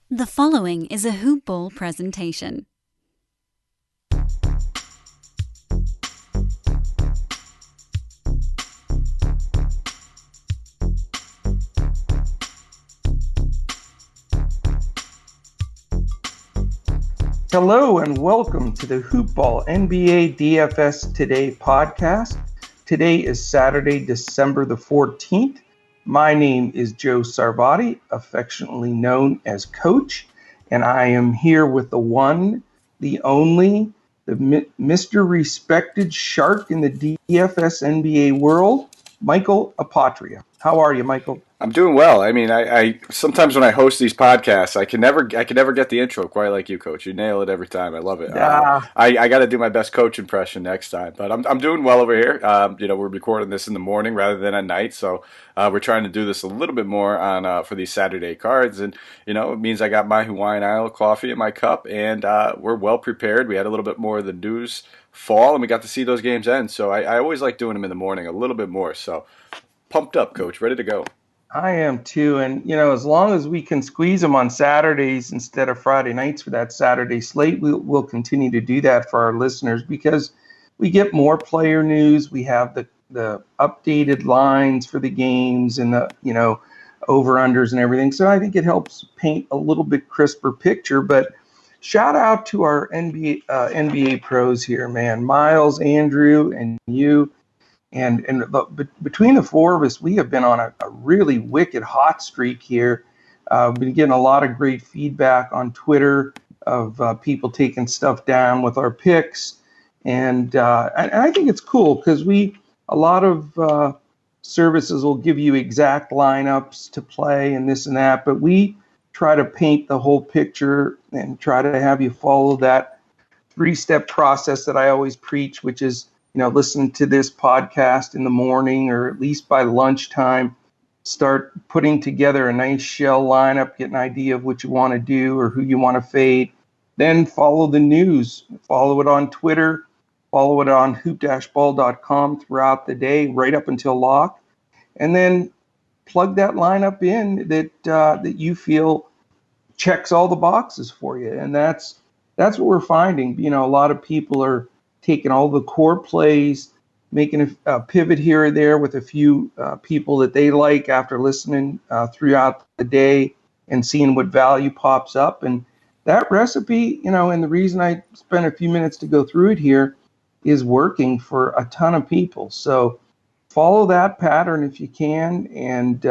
The following is a Hoop Ball presentation. Hello and welcome to the Hoop Ball NBA DFS Today podcast. Today is Saturday, December the 14th. My name is Joe Sarvadi, affectionately known as Coach, and I am here with the one, the only, the Mr. Respected Shark in the DFS NBA world, Michael Apotria. How are you, Michael? I'm doing well. I mean, I sometimes when I host these podcasts, I can never get the intro quite like you, Coach. You nail it every time. I love it. Ah, I got to do my best coach impression next time, but I'm doing well over here. We're recording this in the morning rather than at night, so we're trying to do this a little bit more on for these Saturday cards, and it means I got my Hawaiian Isle coffee in my cup, and we're well prepared. We had a little bit more of the news fall, and we got to see those games end. So I always like doing them in the morning a little bit more. So pumped up, Coach, ready to go. I am too. And, as long as we can squeeze them on Saturdays instead of Friday nights for that Saturday slate, we'll continue to do that for our listeners because we get more player news. We have the updated lines for the games and the, over-unders and everything. So I think it helps paint a little bit crisper picture. But shout out to our NBA pros here, man. Miles, Andrew, and you. Between the four of us, we have been on a really wicked hot streak here. We've been getting a lot of great feedback on Twitter of people taking stuff down with our picks. And I think it's cool because a lot of services will give you exact lineups to play and this and that, but we try to paint the whole picture and try to have you follow that three-step process that I always preach, which is listen to this podcast in the morning or at least by lunchtime, start putting together a nice shell lineup, get an idea of what you want to do or who you want to fade. Then follow the news, follow it on Twitter, follow it on hoop-ball.com throughout the day, right up until lock. And then plug that lineup in that you feel checks all the boxes for you. And that's what we're finding. A lot of people are taking all the core plays, making a pivot here or there with a few people that they like after listening throughout the day and seeing what value pops up. And that recipe, and the reason I spent a few minutes to go through it here is working for a ton of people. So follow that pattern if you can. And,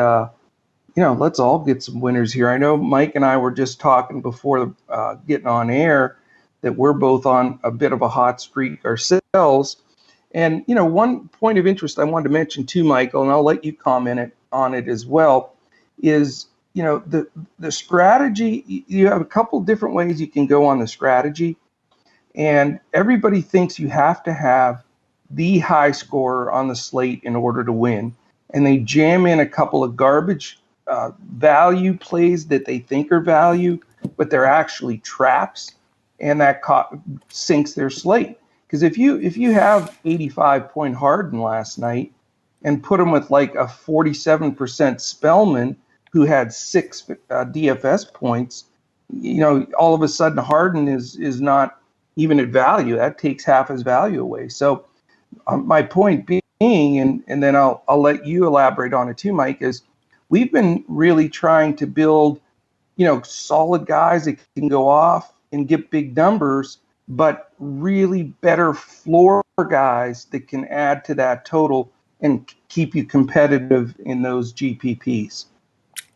let's all get some winners here. I know Mike and I were just talking before getting on air that we're both on a bit of a hot streak ourselves. And, one point of interest I wanted to mention too, Michael, and I'll let you comment on it as well, is, the strategy. You have a couple different ways you can go on the strategy. And everybody thinks you have to have the high scorer on the slate in order to win. And they jam in a couple of garbage value plays that they think are value, but they're actually traps. And that sinks their slate. Because if you have 85-point Harden last night and put him with like a 47% Spellman who had 6 DFS points, all of a sudden Harden is not even at value. That takes half his value away. So my point being, and then I'll let you elaborate on it too, Mike, is we've been really trying to build, solid guys that can go off and get big numbers, but really better floor guys that can add to that total and keep you competitive in those GPPs.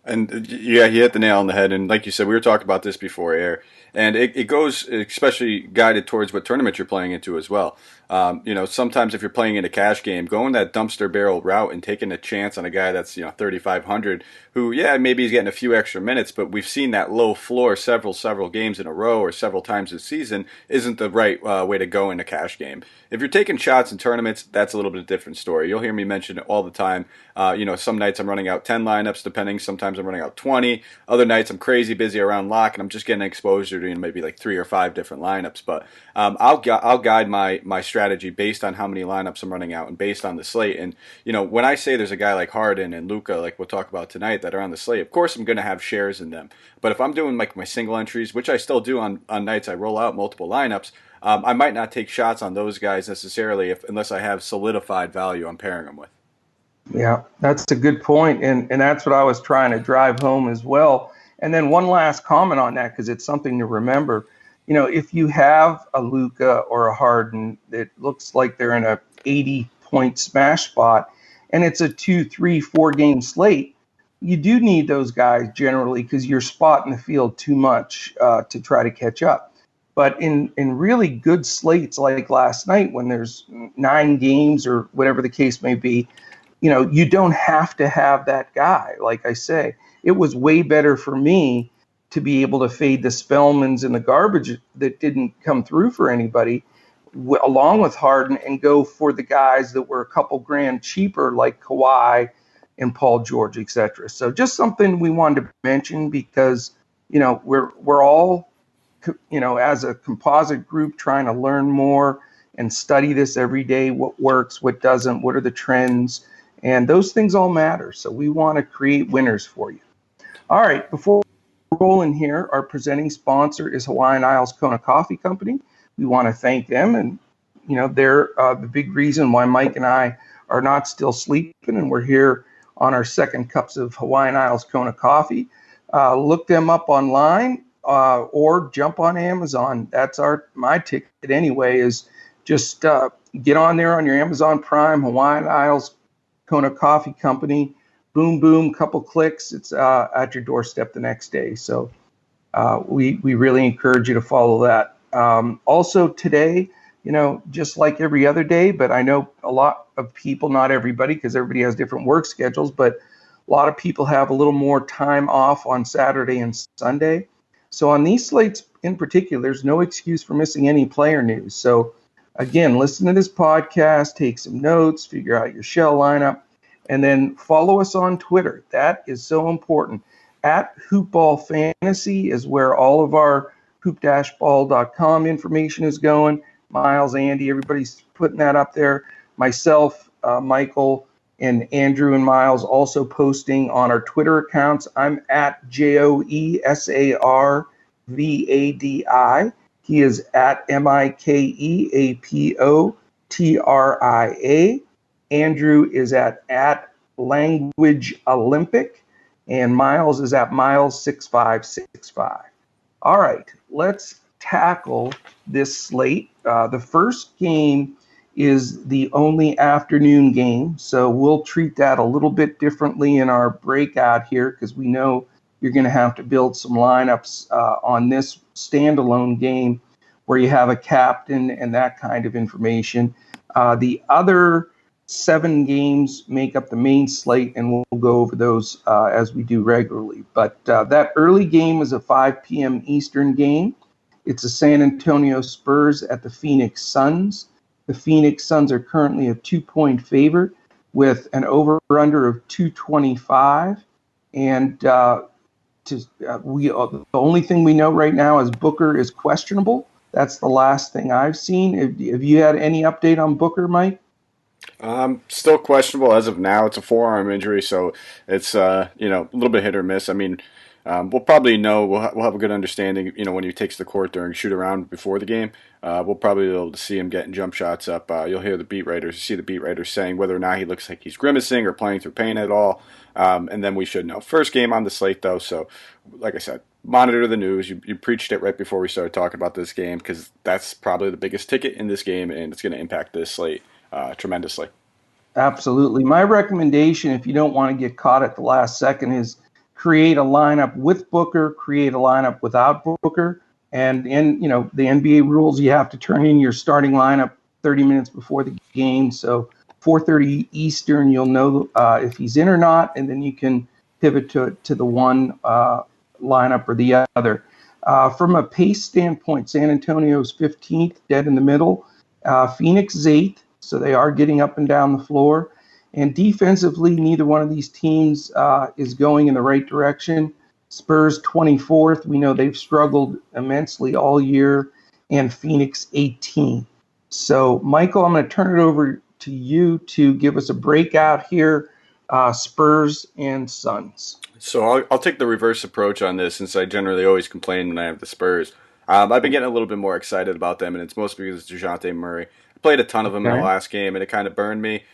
And yeah, you hit the nail on the head. And like you said, we were talking about this before air, and it goes especially guided towards what tournament you're playing into as well. Sometimes if you're playing in a cash game, going that dumpster barrel route and taking a chance on a guy that's 3,500, who maybe he's getting a few extra minutes, but we've seen that low floor several games in a row or several times this season isn't the right way to go in a cash game. If you're taking shots in tournaments, that's a little bit different story. You'll hear me mention it all the time. Some nights I'm running out 10 lineups, depending. Sometimes I'm running out 20. Other nights I'm crazy busy around lock, and I'm just getting exposure to maybe like 3 or 5 different lineups. But I'll guide my strategy based on how many lineups I'm running out and based on the slate. And when I say there's a guy like Harden and Luka, like we'll talk about tonight, that are on the slate, of course I'm going to have shares in them. But if I'm doing like my single entries, which I still do on nights I roll out multiple lineups, I might not take shots on those guys necessarily unless I have solidified value I'm pairing them with. Yeah, that's a good point, and that's what I was trying to drive home as well. And then one last comment on that, because it's something to remember. If you have a Luka or a Harden that looks like they're in a 80-point smash spot, and it's a 2, 3, 4 game slate, you do need those guys generally because you're spotting the field too much to try to catch up. But in really good slates like last night, when there's 9 games or whatever the case may be, you don't have to have that guy. Like I say, it was way better for me to be able to fade the Spellmans and the garbage that didn't come through for anybody, along with Harden, and go for the guys that were a couple grand cheaper, like Kawhi and Paul George, etc. So just something we wanted to mention because, we're all, as a composite group trying to learn more and study this every day, what works, what doesn't, what are the trends. And those things all matter. So we want to create winners for you. All right. Before we roll in here, our presenting sponsor is Hawaiian Isles Kona Coffee Company. We want to thank them. And, they're the big reason why Mike and I are not still sleeping. And we're here on our second cups of Hawaiian Isles Kona Coffee. Look them up online or jump on Amazon. That's my ticket anyway, is just get on there on your Amazon Prime, Hawaiian Isles Kona Coffee Company, boom, boom, couple clicks, it's at your doorstep the next day. So we really encourage you to follow that. Also today, just like every other day, but I know a lot of people, not everybody, because everybody has different work schedules, but a lot of people have a little more time off on Saturday and Sunday. So on these slates in particular, there's no excuse for missing any player news. So again, listen to this podcast, take some notes, figure out your shell lineup, and then follow us on Twitter. That is so important. At Hoopball Fantasy is where all of our hoop-ball.com information is going. Miles, Andy, everybody's putting that up there. Myself, Michael, and Andrew and Miles also posting on our Twitter accounts. I'm at JoeSarvadi. He is at MikeApotria. Andrew is at Language Olympic. And Miles is at Miles6565. All right, let's tackle this slate. The first game is the only afternoon game, so we'll treat that a little bit differently in our breakout here because we know you're going to have to build some lineups on this standalone game where you have a captain and that kind of information. The other 7 games make up the main slate, and we'll go over those as we do regularly. But that early game is a 5 p.m. Eastern game. It's the San Antonio Spurs at the Phoenix Suns. The Phoenix Suns are currently a 2-point favorite with an over-under of 225. And the only thing we know right now is Booker is questionable. That's the last thing I've seen. Have you had any update on Booker, Mike? Still questionable as of now. It's a forearm injury, so it's a little bit hit or miss. I mean, we'll probably know. We'll have a good understanding. When he takes the court during shoot around before the game, we'll probably be able to see him getting jump shots up. You'll hear the beat writers, see the beat writers saying whether or not he looks like he's grimacing or playing through pain at all, and then we should know. First game on the slate, though, so like I said, monitor the news. You preached it right before we started talking about this game because that's probably the biggest ticket in this game, and it's going to impact this slate tremendously. Absolutely. My recommendation, if you don't want to get caught at the last second, is create a lineup with Booker, create a lineup without Booker. And in the NBA rules, you have to turn in your starting lineup 30 minutes before the game. So 4:30 Eastern, you'll know if he's in or not, and then you can pivot to the one lineup or the other. From a pace standpoint, San Antonio's 15th, dead in the middle. Phoenix is 8th, so they are getting up and down the floor. And defensively, neither one of these teams is going in the right direction. Spurs 24th. We know they've struggled immensely all year, and Phoenix 18th. So, Michael, I'm going to turn it over to you to give us a breakout here, Spurs and Suns. So I'll take the reverse approach on this, since I generally always complain when I have the Spurs. I've been getting a little bit more excited about them, and it's mostly because it's DeJounte Murray. I played a ton of them in the Okay. last game, and it kind of burned me.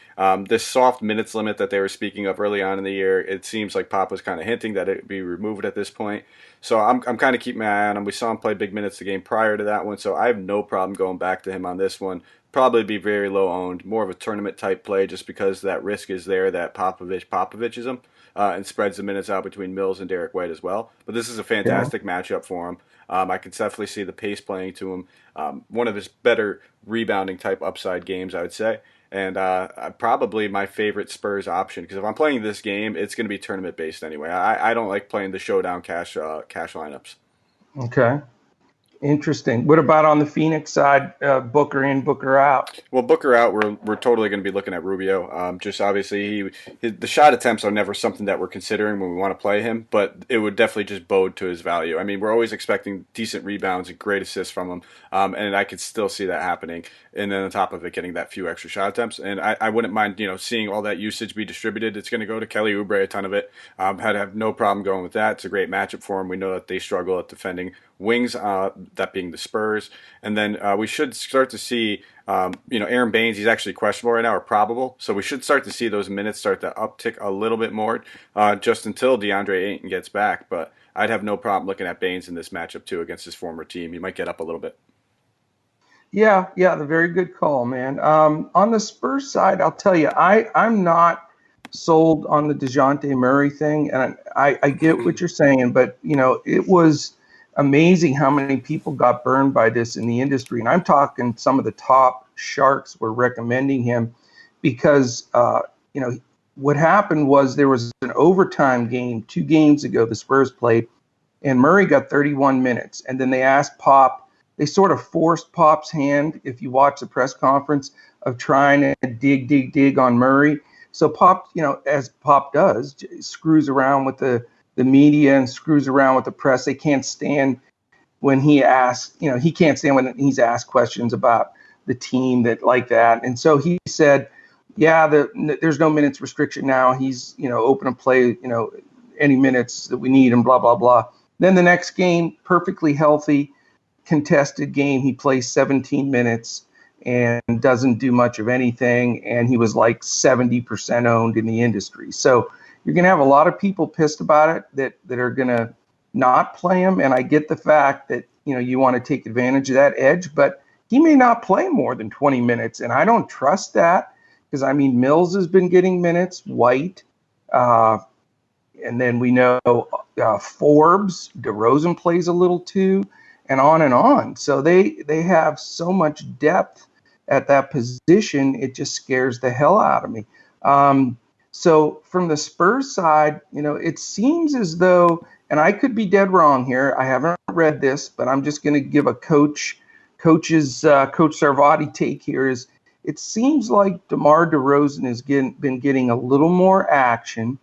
This soft minutes limit that they were speaking of early on in the year, it seems like Pop was kind of hinting that it would be removed at this point. So I'm kind of keeping my eye on him. We saw him play big minutes the game prior to that one, so I have no problem going back to him on this one. Probably be very low owned, more of a tournament type play, just because that risk is there that Popovich is him. And spreads the minutes out between Mills and Derek White as well. But this is a Yeah. fantastic matchup for him. I can definitely see the pace playing to him. One of his better rebounding type upside games, I would say. And probably my favorite Spurs option, because if I'm playing this game, it's going to be tournament based anyway. I don't like playing the showdown cash lineups. Okay. Interesting. What about on the Phoenix side? Booker in, Booker out. Well, Booker out. We're totally going to be looking at Rubio. Just obviously, the shot attempts are never something that we're considering when we want to play him, but it would definitely just bode to his value. I mean, we're always expecting decent rebounds and great assists from him, and I could still see that happening. And then on top of it, getting that few extra shot attempts, and I wouldn't mind seeing all that usage be distributed. It's going to go to Kelly Oubre, a ton of it. I'd have no problem going with that. It's a great matchup for him. We know that they struggle at defending wings, that being the Spurs, and then we should start to see, Aaron Baines. He's actually questionable right now, or probable, so we should start to see those minutes start to uptick a little bit more, just until DeAndre Ayton gets back. But I'd have no problem looking at Baines in this matchup too against his former team. He might get up a little bit. Yeah, the very good call, man. On the Spurs side, I'll tell you, I'm not sold on the DeJounte Murray thing, and I get what you're saying, but it was amazing how many people got burned by this in the industry, and I'm talking some of the top sharks were recommending him because what happened was there was an overtime game 2 games ago the Spurs played, and Murray got 31 minutes, and then they asked Pop. They sort of forced Pop's hand, if you watch the press conference, of trying to dig on Murray. So Pop, as Pop does, screws around with the media and screws around with the press. They can't stand when he asks, he can't stand when he's asked questions about the team like that. And so he said, yeah, there's no minutes restriction now. He's, open to play, any minutes that we need and blah, blah, blah. Then the next game, perfectly healthy, contested game, he plays 17 minutes and doesn't do much of anything, and he was like 70% owned in the industry. So you're going to have a lot of people pissed about it that are going to not play him, and I get the fact that you want to take advantage of that edge, but he may not play more than 20 minutes, and I don't trust that because, Mills has been getting minutes, White, and then we know Forbes, DeRozan plays a little too, and on and on. So they have so much depth at that position, it just scares the hell out of me. So from the Spurs side, it seems as though, and I could be dead wrong here, I haven't read this, but I'm just going to give a Coach Sarvadi take here, is it seems like DeMar DeRozan has been getting a little more action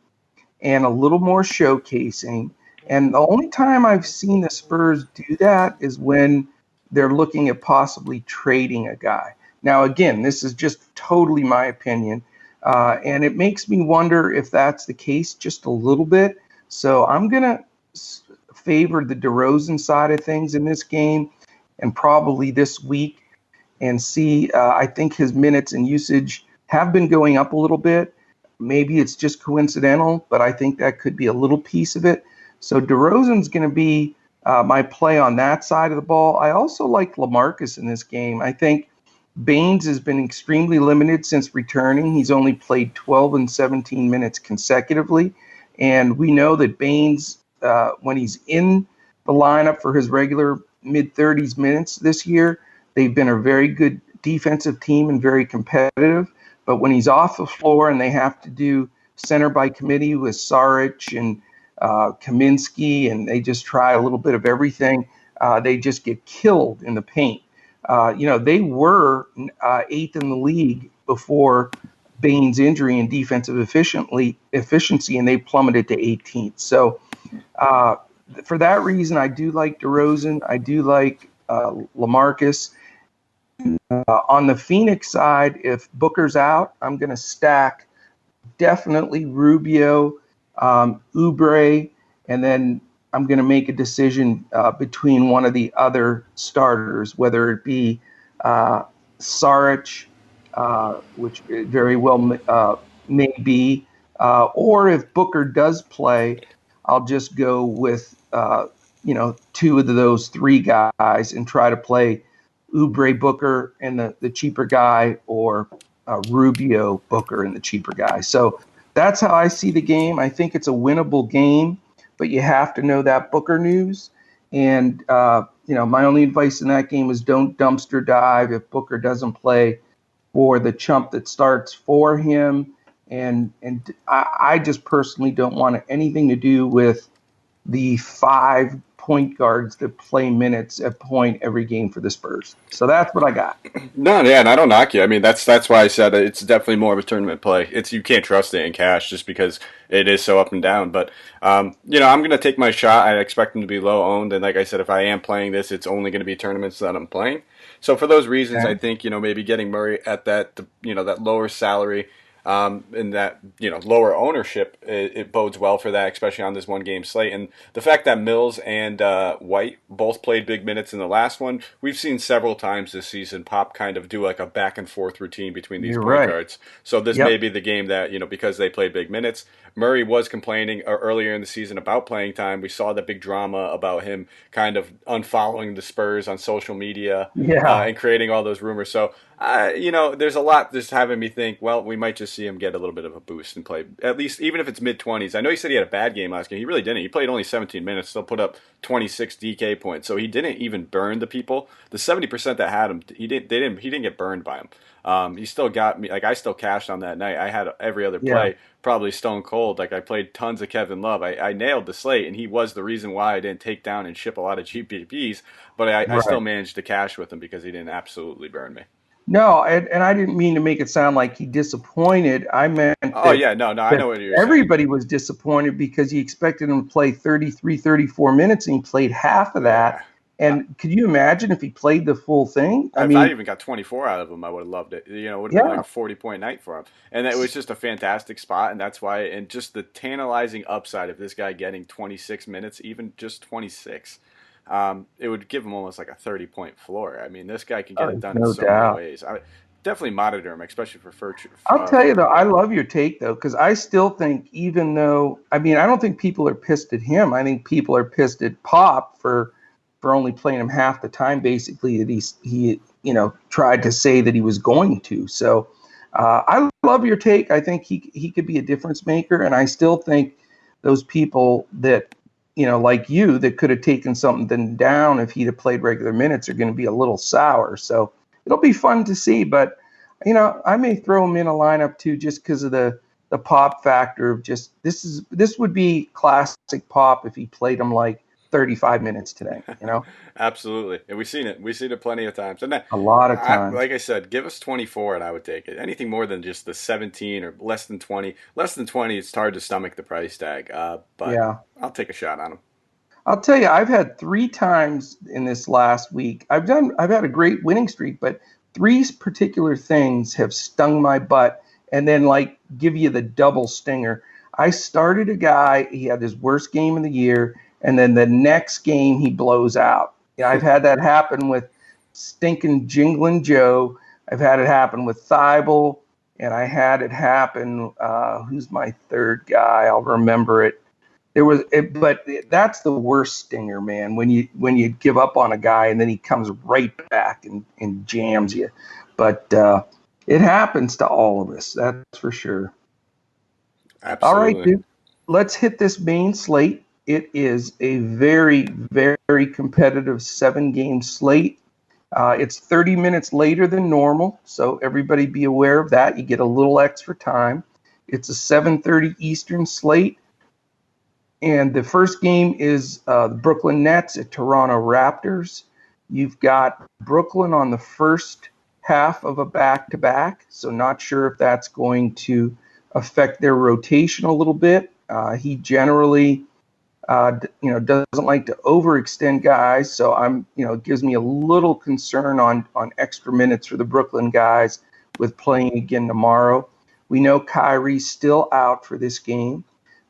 and a little more showcasing. And the only time I've seen the Spurs do that is when they're looking at possibly trading a guy. Now, again, this is just totally my opinion, and it makes me wonder if that's the case just a little bit. So I'm going to favor the DeRozan side of things in this game and probably this week and see. I think his minutes and usage have been going up a little bit. Maybe it's just coincidental, but I think that could be a little piece of it. So DeRozan's going to be my play on that side of the ball. I also like LaMarcus in this game. I think Baines has been extremely limited since returning. He's only played 12 and 17 minutes consecutively. And we know that Baines, when he's in the lineup for his regular mid-30s minutes this year, they've been a very good defensive team and very competitive. But when he's off the floor and they have to do center by committee with Saric and Kaminsky, and they just try a little bit of everything, they just get killed in the paint. They were 8th in the league before Bain's injury and defensive efficiency, and they plummeted to 18th. So for that reason, I do like DeRozan. I do like LaMarcus. On the Phoenix side, if Booker's out, I'm going to stack definitely Rubio, Oubre, and then I'm going to make a decision between one of the other starters, whether it be Saric, which very well may be, or if Booker does play, I'll just go with two of those three guys and try to play Oubre, Booker, and the cheaper guy, or Rubio, Booker, and the cheaper guy. So that's how I see the game. I think it's a winnable game, but you have to know that Booker news. And my only advice in that game is don't dumpster dive if Booker doesn't play for the chump that starts for him. And I just personally don't want anything to do with the 5 point guards that play minutes at point every game for the Spurs. So that's what I got. No, yeah, and I don't knock you. I mean, that's why I said it's definitely more of a tournament play. You can't trust it in cash just because it is so up and down. But I'm going to take my shot. I expect them to be low owned, and like I said, if I am playing this, it's only going to be tournaments that I'm playing. So for those reasons, I think maybe getting Murray at that that lower salary. And that lower ownership, it bodes well for that, especially on this one game slate. And the fact that Mills and White both played big minutes in the last one, we've seen several times this season Pop kind of do like a back and forth routine between these point guards. So this may be the game that because they played big minutes. Murray was complaining earlier in the season about playing time. We saw the big drama about him kind of unfollowing the Spurs on social media and creating all those rumors. So there's a lot just having me think, well, we might just see him get a little bit of a boost and play, at least even if it's mid-20s. I know he said he had a bad game last game. He really didn't. He played only 17 minutes, still put up 26 DK points. So he didn't even burn the people. The 70% that had him, he didn't get burned by him. He still got me. Like, I still cashed on that night. I had every other play probably stone cold. Like, I played tons of Kevin Love. I nailed the slate, and he was the reason why I didn't take down and ship a lot of GPPs. But I still managed to cash with him because he didn't absolutely burn me. No, and I didn't mean to make it sound like he disappointed. I meant I know what you're saying. Everybody was disappointed because he expected him to play 33, 34 minutes, and he played half of that. And could you imagine if he played the full thing? I even got 24 out of him, I would have loved it. It would have been like a 40-point night for him. And it was just a fantastic spot, and that's why. And just the tantalizing upside of this guy getting 26 minutes, even just 26. It would give him almost like a 30-point floor. I mean, this guy can get it done in so many ways. I definitely monitor him, especially for I'll tell you, though, I love your take, though, because I still think even though – I mean, I don't think people are pissed at him. I think people are pissed at Pop for only playing him half the time, basically, that he tried to say that he was going to. So I love your take. I think he could be a difference maker, and I still think those people that – like you, that could have taken something down if he'd have played regular minutes are going to be a little sour. So it'll be fun to see. But, I may throw him in a lineup too, just because of the Pop factor of just this would be classic Pop if he played him like 35 minutes today, Absolutely. And we've seen it plenty of times. And a lot of times. Like I said, give us 24 and I would take it. Anything more than just the 17 or less than 20. Less than 20, it's hard to stomach the price tag. But I'll take a shot on him. I'll tell you, I've had 3 times in this last week. I've had a great winning streak, but 3 particular things have stung my butt and then give you the double stinger. I started a guy, he had his worst game of the year, and then the next game he blows out. I've had that happen with stinking Jingling Joe. I've had it happen with Thibault, and I had it happen. Who's my third guy? I'll remember it. But that's the worst stinger, man. When you give up on a guy and then he comes right back and jams you. But it happens to all of us. That's for sure. Absolutely. All right, dude. Let's hit this main slate. It is a very, very competitive 7-game slate. It's 30 minutes later than normal, so everybody be aware of that. You get a little extra time. It's a 7:30 Eastern slate. And the first game is the Brooklyn Nets at Toronto Raptors. You've got Brooklyn on the first half of a back-to-back, so not sure if that's going to affect their rotation a little bit. He generally, doesn't like to overextend guys, so it gives me a little concern on extra minutes for the Brooklyn guys with playing again tomorrow. We know Kyrie's still out for this game.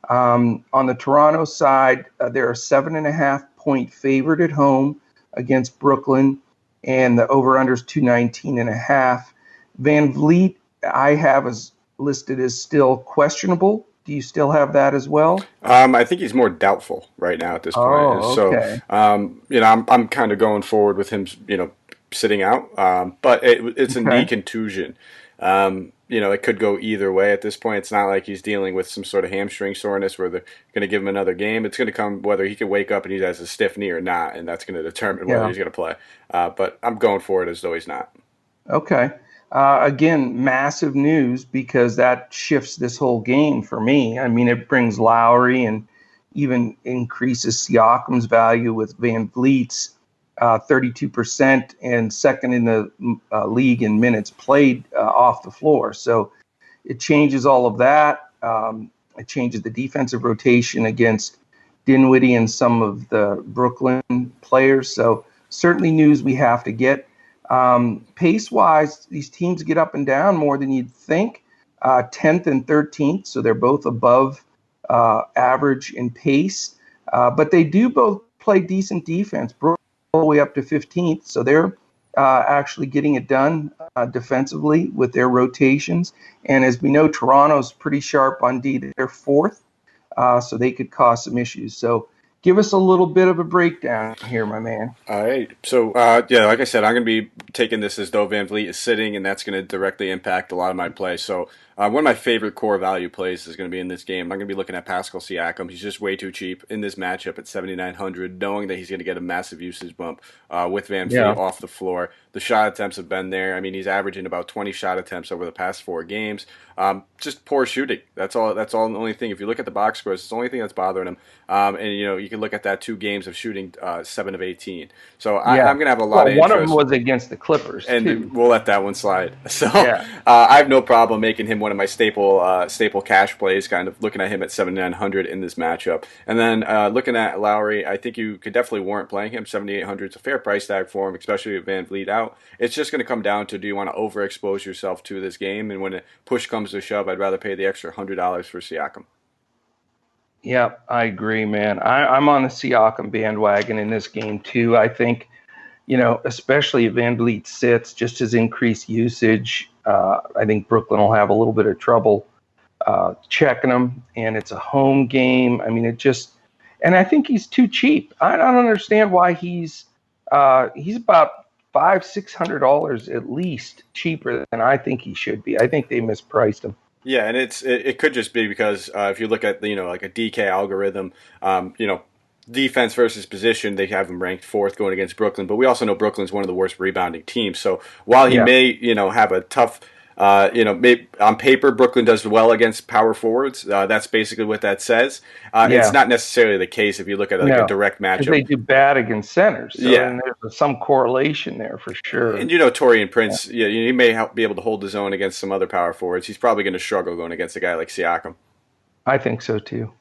On the Toronto side, they're a 7.5-point favorite at home against Brooklyn, and the over-under is 219.5. Van Vliet, I have as listed as still questionable. Do you still have that as well? I think he's more doubtful right now at this point. Oh, So, okay. I'm kind of going forward with him, sitting out. But it's a knee Okay. contusion. It could go either way at this point. It's not like he's dealing with some sort of hamstring soreness where they're going to give him another game. It's going to come whether he can wake up and he has a stiff knee or not, and that's going to determine whether Yeah. he's going to play. But I'm going for it as though he's not. Okay. Again, massive news because that shifts this whole game for me. I mean, it brings Lowry and even increases Siakam's value with Van Vliet's 32% and second in the league in minutes played off the floor. So it changes all of that. It changes the defensive rotation against Dinwiddie and some of the Brooklyn players. So certainly news we have to get. Pace-wise, these teams get up and down more than you'd think. 10th and 13th, so they're both above average in pace. But they do both play decent defense, all the way up to 15th, so they're actually getting it done defensively with their rotations. And as we know, Toronto's pretty sharp on D. They're 4th, so they could cause some issues. So give us a little bit of a breakdown here, my man. All right. So, like I said, I'm going to be taking this as though Van Vliet is sitting, and that's going to directly impact a lot of my play. So, one of my favorite core value plays is going to be in this game. I'm going to be looking at Pascal Siakam. He's just way too cheap in this matchup at 7,900, knowing that he's going to get a massive usage bump with Van Vliet off the floor. The shot attempts have been there. I mean, he's averaging about 20 shot attempts over the past 4 games. Just poor shooting. That's all. That's all. The only thing. If you look at the box scores, it's the only thing that's bothering him. And you can look at that 2 games of shooting 7 of 18. So I'm going to have a lot of interest. One of them was against the Clippers, and too. We'll let that one slide. So Yeah. I have no problem making him one of my staple cash plays. Kind of looking at him at 7,900 in this matchup, and then looking at Lowry, I think you could definitely warrant playing him. 7,800 is a fair price tag for him, especially with Van Vliet out. It's just going to come down to, do you want to overexpose yourself to this game, and when push comes to shove, I'd rather pay the extra $100 for Siakam. Yeah, I agree, man. I'm on the Siakam bandwagon in this game, too. I think, especially if Van Vliet sits, just his increased usage, I think Brooklyn will have a little bit of trouble checking him, and it's a home game. I mean, and I think he's too cheap. I don't understand why he's about $500-$600 at least cheaper than I think he should be. I think they mispriced him. Yeah, and it could just be because if you look at like a DK algorithm, defense versus position, they have him ranked 4th going against Brooklyn. But we also know Brooklyn's one of the worst rebounding teams. So while he may have a tough, maybe on paper Brooklyn does well against power forwards. That's basically what that says. It's not necessarily the case if you look at a direct matchup. They do bad against centers. So there's some correlation there for sure. And Taurean Prince, he may be able to hold his own against some other power forwards. He's probably going to struggle going against a guy like Siakam. I think so too.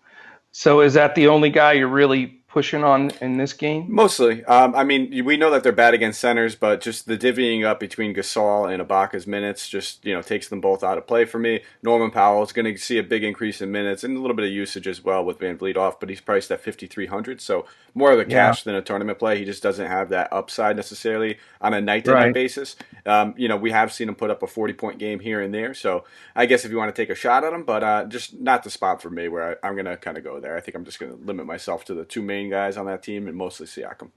So is that the only guy you're really pushing on in this game? Mostly. I mean, we know that they're bad against centers, but just the divvying up between Gasol and Ibaka's minutes just, takes them both out of play for me. Norman Powell is going to see a big increase in minutes and a little bit of usage as well with Van Vliet off, but he's priced at 5,300, so more of a cash than a tournament play. He just doesn't have that upside necessarily on a night-to-night basis. We have seen him put up a 40-point game here and there, so I guess if you want to take a shot at him, but just not the spot for me where I'm going to kind of go there. I think I'm just going to limit myself to the 2 main guys on that team and mostly Siakam.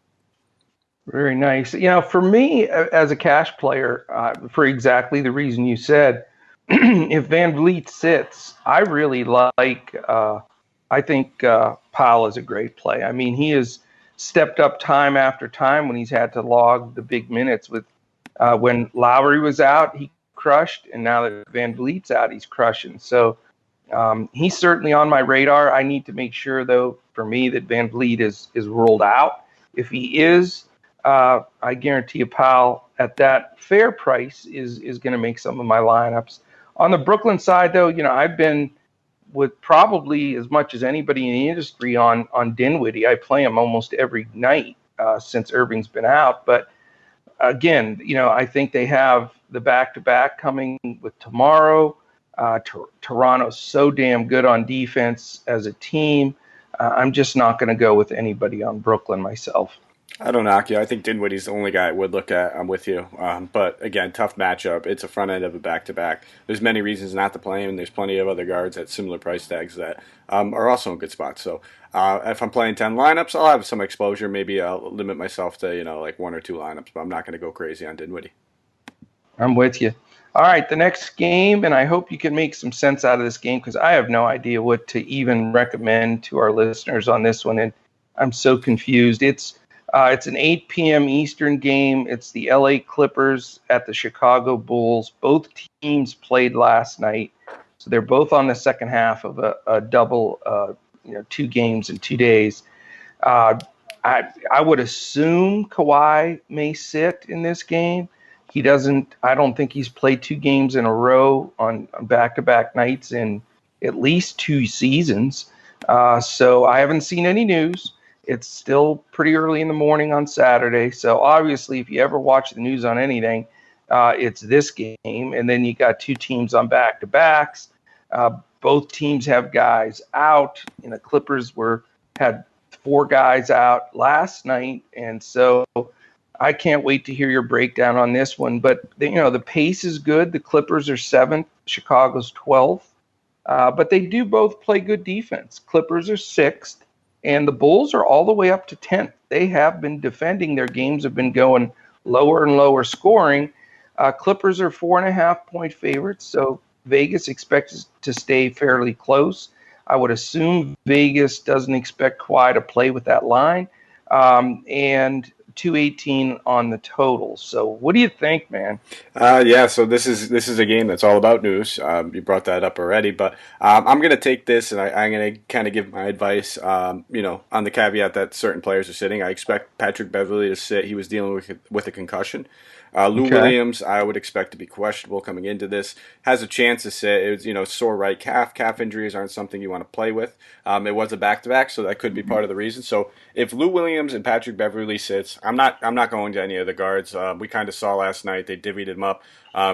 Very nice. For me as a cash player, for exactly the reason you said, if Van Vliet sits, I really like. I think Powell is a great play. I mean, he has stepped up time after time when he's had to log the big minutes. With when Lowry was out, he crushed, and now that Van Vliet's out, he's crushing. So he's certainly on my radar. I need to make sure, though, for me, that Van Vliet is ruled out. If he is, I guarantee you, pal, at that fair price is going to make some of my lineups. On the Brooklyn side, though, I've been with probably as much as anybody in the industry on Dinwiddie. I play him almost every night since Irving's been out. But again, I think they have the back-to-back coming with tomorrow. Toronto's so damn good on defense as a team. I'm just not going to go with anybody on Brooklyn myself. I don't knock you. I think Dinwiddie's the only guy I would look at. I'm with you. But again, tough matchup. It's a front end of a back to back. There's many reasons not to play him, and there's plenty of other guards at similar price tags that are also in good spots. So if I'm playing 10 lineups, I'll have some exposure. Maybe I'll limit myself to like 1 or 2 lineups, but I'm not going to go crazy on Dinwiddie. I'm with you. All right, the next game, and I hope you can make some sense out of this game because I have no idea what to even recommend to our listeners on this one, and I'm so confused. It's an 8 p.m. Eastern game. It's the LA Clippers at the Chicago Bulls. Both teams played last night, so they're both on the second half of a double, 2 games in 2 days. I would assume Kawhi may sit in this game. He doesn't. I don't think he's played 2 games in a row on back-to-back nights in at least 2 seasons. So I haven't seen any news. It's still pretty early in the morning on Saturday. So obviously, if you ever watch the news on anything, it's this game. And then you got 2 teams on back-to-backs. Both teams have guys out. The Clippers had 4 guys out last night. And so I can't wait to hear your breakdown on this one. But, the pace is good. The Clippers are 7th. Chicago's 12th. But they do both play good defense. Clippers are 6th. And the Bulls are all the way up to 10th. They have been defending. Their games have been going lower and lower scoring. Clippers are 4.5-point favorites, so Vegas expects to stay fairly close. I would assume Vegas doesn't expect Kawhi to play with that line. And 218 on the total. So what do you think, man? So this is a game that's all about news. You brought that up already, but I'm going to take this and I'm going to kind of give my advice, on the caveat that certain players are sitting. I expect Patrick Beverley to sit. He was dealing with a concussion. Lou Williams, I would expect to be questionable coming into this. Has a chance to sit. It was, sore right calf. Calf injuries aren't something you want to play with. It was a back-to-back, so that could be part of the reason. So if Lou Williams and Patrick Beverley sits, I'm not going to any of the guards. We kind of saw last night. They divvied him up.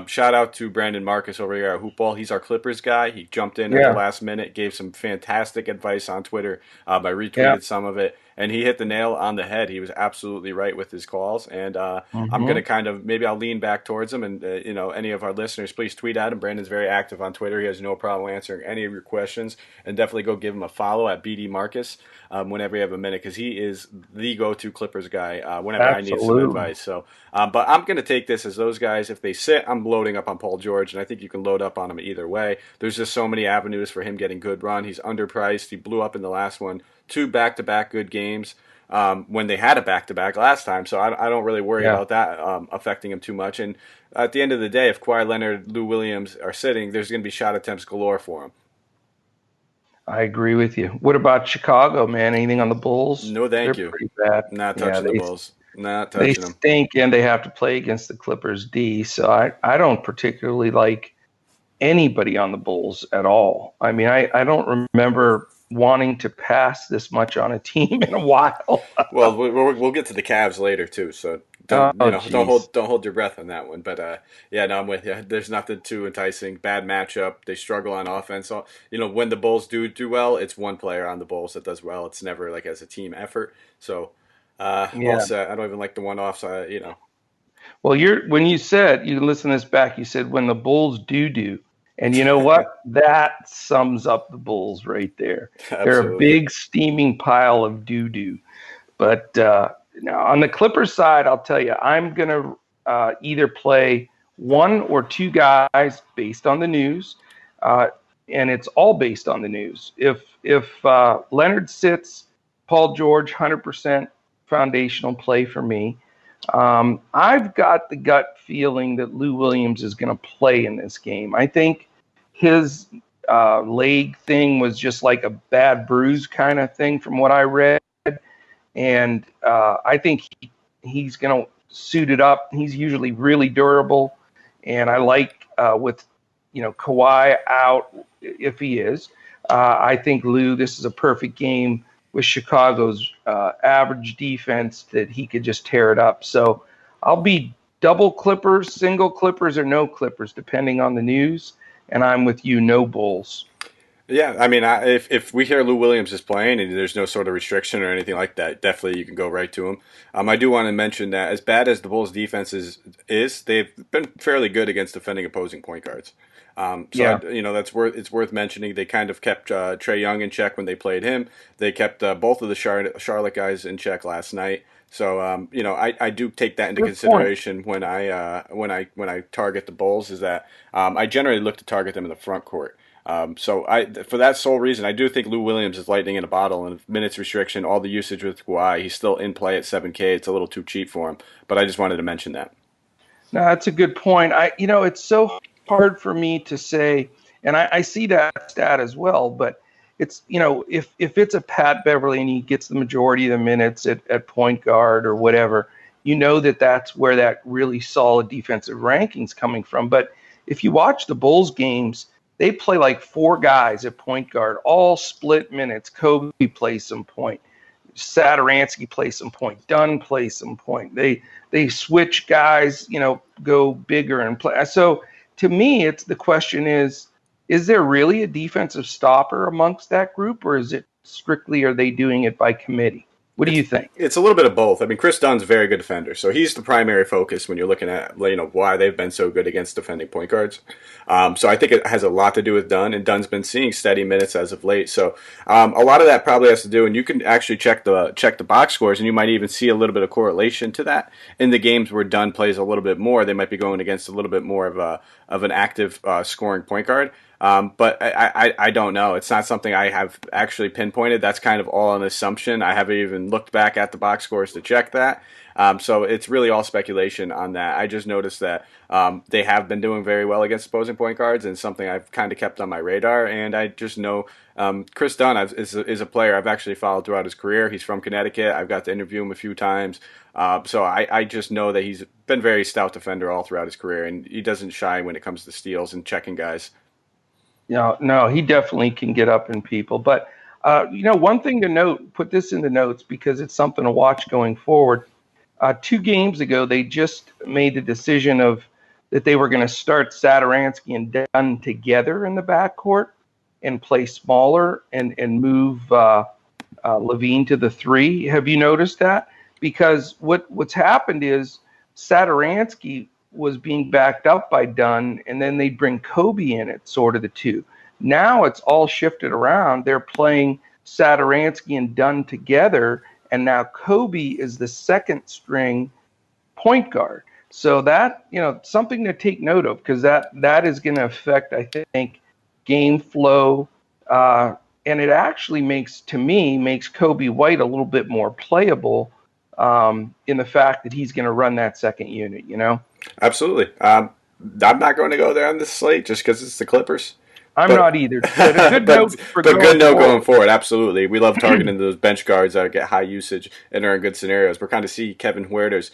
Shout out to Brandon Marcus over here at Hoopball. He's our Clippers guy. He jumped in at the last minute, gave some fantastic advice on Twitter. I retweeted some of it, and he hit the nail on the head. He was absolutely right with his calls, and I'm going to kind of maybe I'll lean back towards him, and any of our listeners, please tweet at him. Brandon's very active on Twitter. He has no problem answering any of your questions, and definitely go give him a follow at BD Marcus whenever you have a minute, because he is the go-to Clippers guy whenever I need some advice. So, but I'm going to take this as those guys. If they sit, I'm loading up on Paul George, and I think you can load up on him either way. There's just so many avenues for him getting good run. He's underpriced. He blew up in the last one. 2 back-to-back good games when they had a back-to-back last time. So I don't really worry about that affecting him too much. And at the end of the day, if Kawhi Leonard, Lou Williams are sitting, there's going to be shot attempts galore for him. I agree with you. What about Chicago, man? Anything on the Bulls? No, thank you. They're pretty bad. Not touching the Bulls. Not touching them. They stink, and they have to play against the Clippers D. So I don't particularly like anybody on the Bulls at all. I mean, I don't remember wanting to pass this much on a team in a while. Well, we'll get to the Cavs later too, so don't hold your breath on that one. But I'm with you. There's nothing too enticing. Bad matchup. They struggle on offense. So, when the Bulls do well, it's one player on the Bulls that does well. It's never like as a team effort. So all set. I don't even like the one-offs. Well, when you said, you listen to this back, you said when the Bulls do. And you know what? That sums up the Bulls right there. Absolutely. They're a big steaming pile of doo-doo. But now on the Clippers side, I'll tell you, I'm going to either play 1 or 2 guys based on the news, and it's all based on the news. If Leonard sits, Paul George, 100% foundational play for me. I've got the gut feeling that Lou Williams is going to play in this game. I think his leg thing was just like a bad bruise kind of thing from what I read. And I think he's going to suit it up. He's usually really durable, and I like with Kawhi out, if he is. I think Lou, this is a perfect game with Chicago's average defense that he could just tear it up. So I'll be double Clippers, single Clippers, or no Clippers, depending on the news. And I'm with you, no Bulls. Yeah, I mean, if we hear Lou Williams is playing and there's no sort of restriction or anything like that, definitely you can go right to him. I do want to mention that as bad as the Bulls' defense is, they've been fairly good against defending opposing point guards. Yeah. It's worth mentioning. They kind of kept Trae Young in check when they played him. They kept both of the Charlotte guys in check last night. So I do take that into consideration when I target the Bulls. Is that I generally look to target them in the front court. For that sole reason, I do think Lou Williams is lightning in a bottle, and minutes restriction, all the usage with Kawhi, he's still in play at 7K. It's a little too cheap for him, but I just wanted to mention that. No, that's a good point. It's so hard for me to say, and I see that stat as well, but it's, if it's a Pat Beverly and he gets the majority of the minutes at point guard or whatever, that's where that really solid defensive ranking's coming from. But if you watch the Bulls games, they play like four guys at point guard, all split minutes. Kobe plays some point. Satoransky plays some point. Dunn plays some point. They switch guys, go bigger and play. So to me, the question is there really a defensive stopper amongst that group, or is it strictly, are they doing it by committee? What do you think? It's a little bit of both. I mean, Chris Dunn's a very good defender, so he's the primary focus when you're looking at why they've been so good against defending point guards. So I think it has a lot to do with Dunn, and Dunn's been seeing steady minutes as of late. So a lot of that probably has to do, and you can actually check the box scores, and you might even see a little bit of correlation to that in the games where Dunn plays a little bit more. They might be going against a little bit more of an active scoring point guard. But I don't know. It's not something I have actually pinpointed. That's kind of all an assumption. I haven't even looked back at the box scores to check that. So it's really all speculation on that. I just noticed that they have been doing very well against opposing point guards, and something I've kind of kept on my radar. And I just know Chris Dunn is a player I've actually followed throughout his career. He's from Connecticut. I've got to interview him a few times. So I just know that he's been a very stout defender all throughout his career, and he doesn't shy when it comes to steals and checking guys. No, he definitely can get up in people. But, one thing to note, put this in the notes because it's something to watch going forward. 2 games ago, they just made the decision that they were going to start Satoransky and Dunn together in the backcourt and play smaller and move Levine to the 3. Have you noticed that? Because what's happened is Satoransky was being backed up by Dunn, and then they'd bring Kobe in at sort of the 2. Now it's all shifted around. They're playing Satoransky and Dunn together, and now Kobe is the second string point guard. So that, something to take note of, because that is going to affect, I think, game flow. And it actually makes Kobe White a little bit more playable in the fact that he's going to run that second unit, Absolutely. I'm not going to go there on this slate just because it's the Clippers. I'm not either. But a good note going forward. Absolutely. We love targeting those bench guards that get high usage and are in good scenarios. We're kind of see Kevin Huerter's,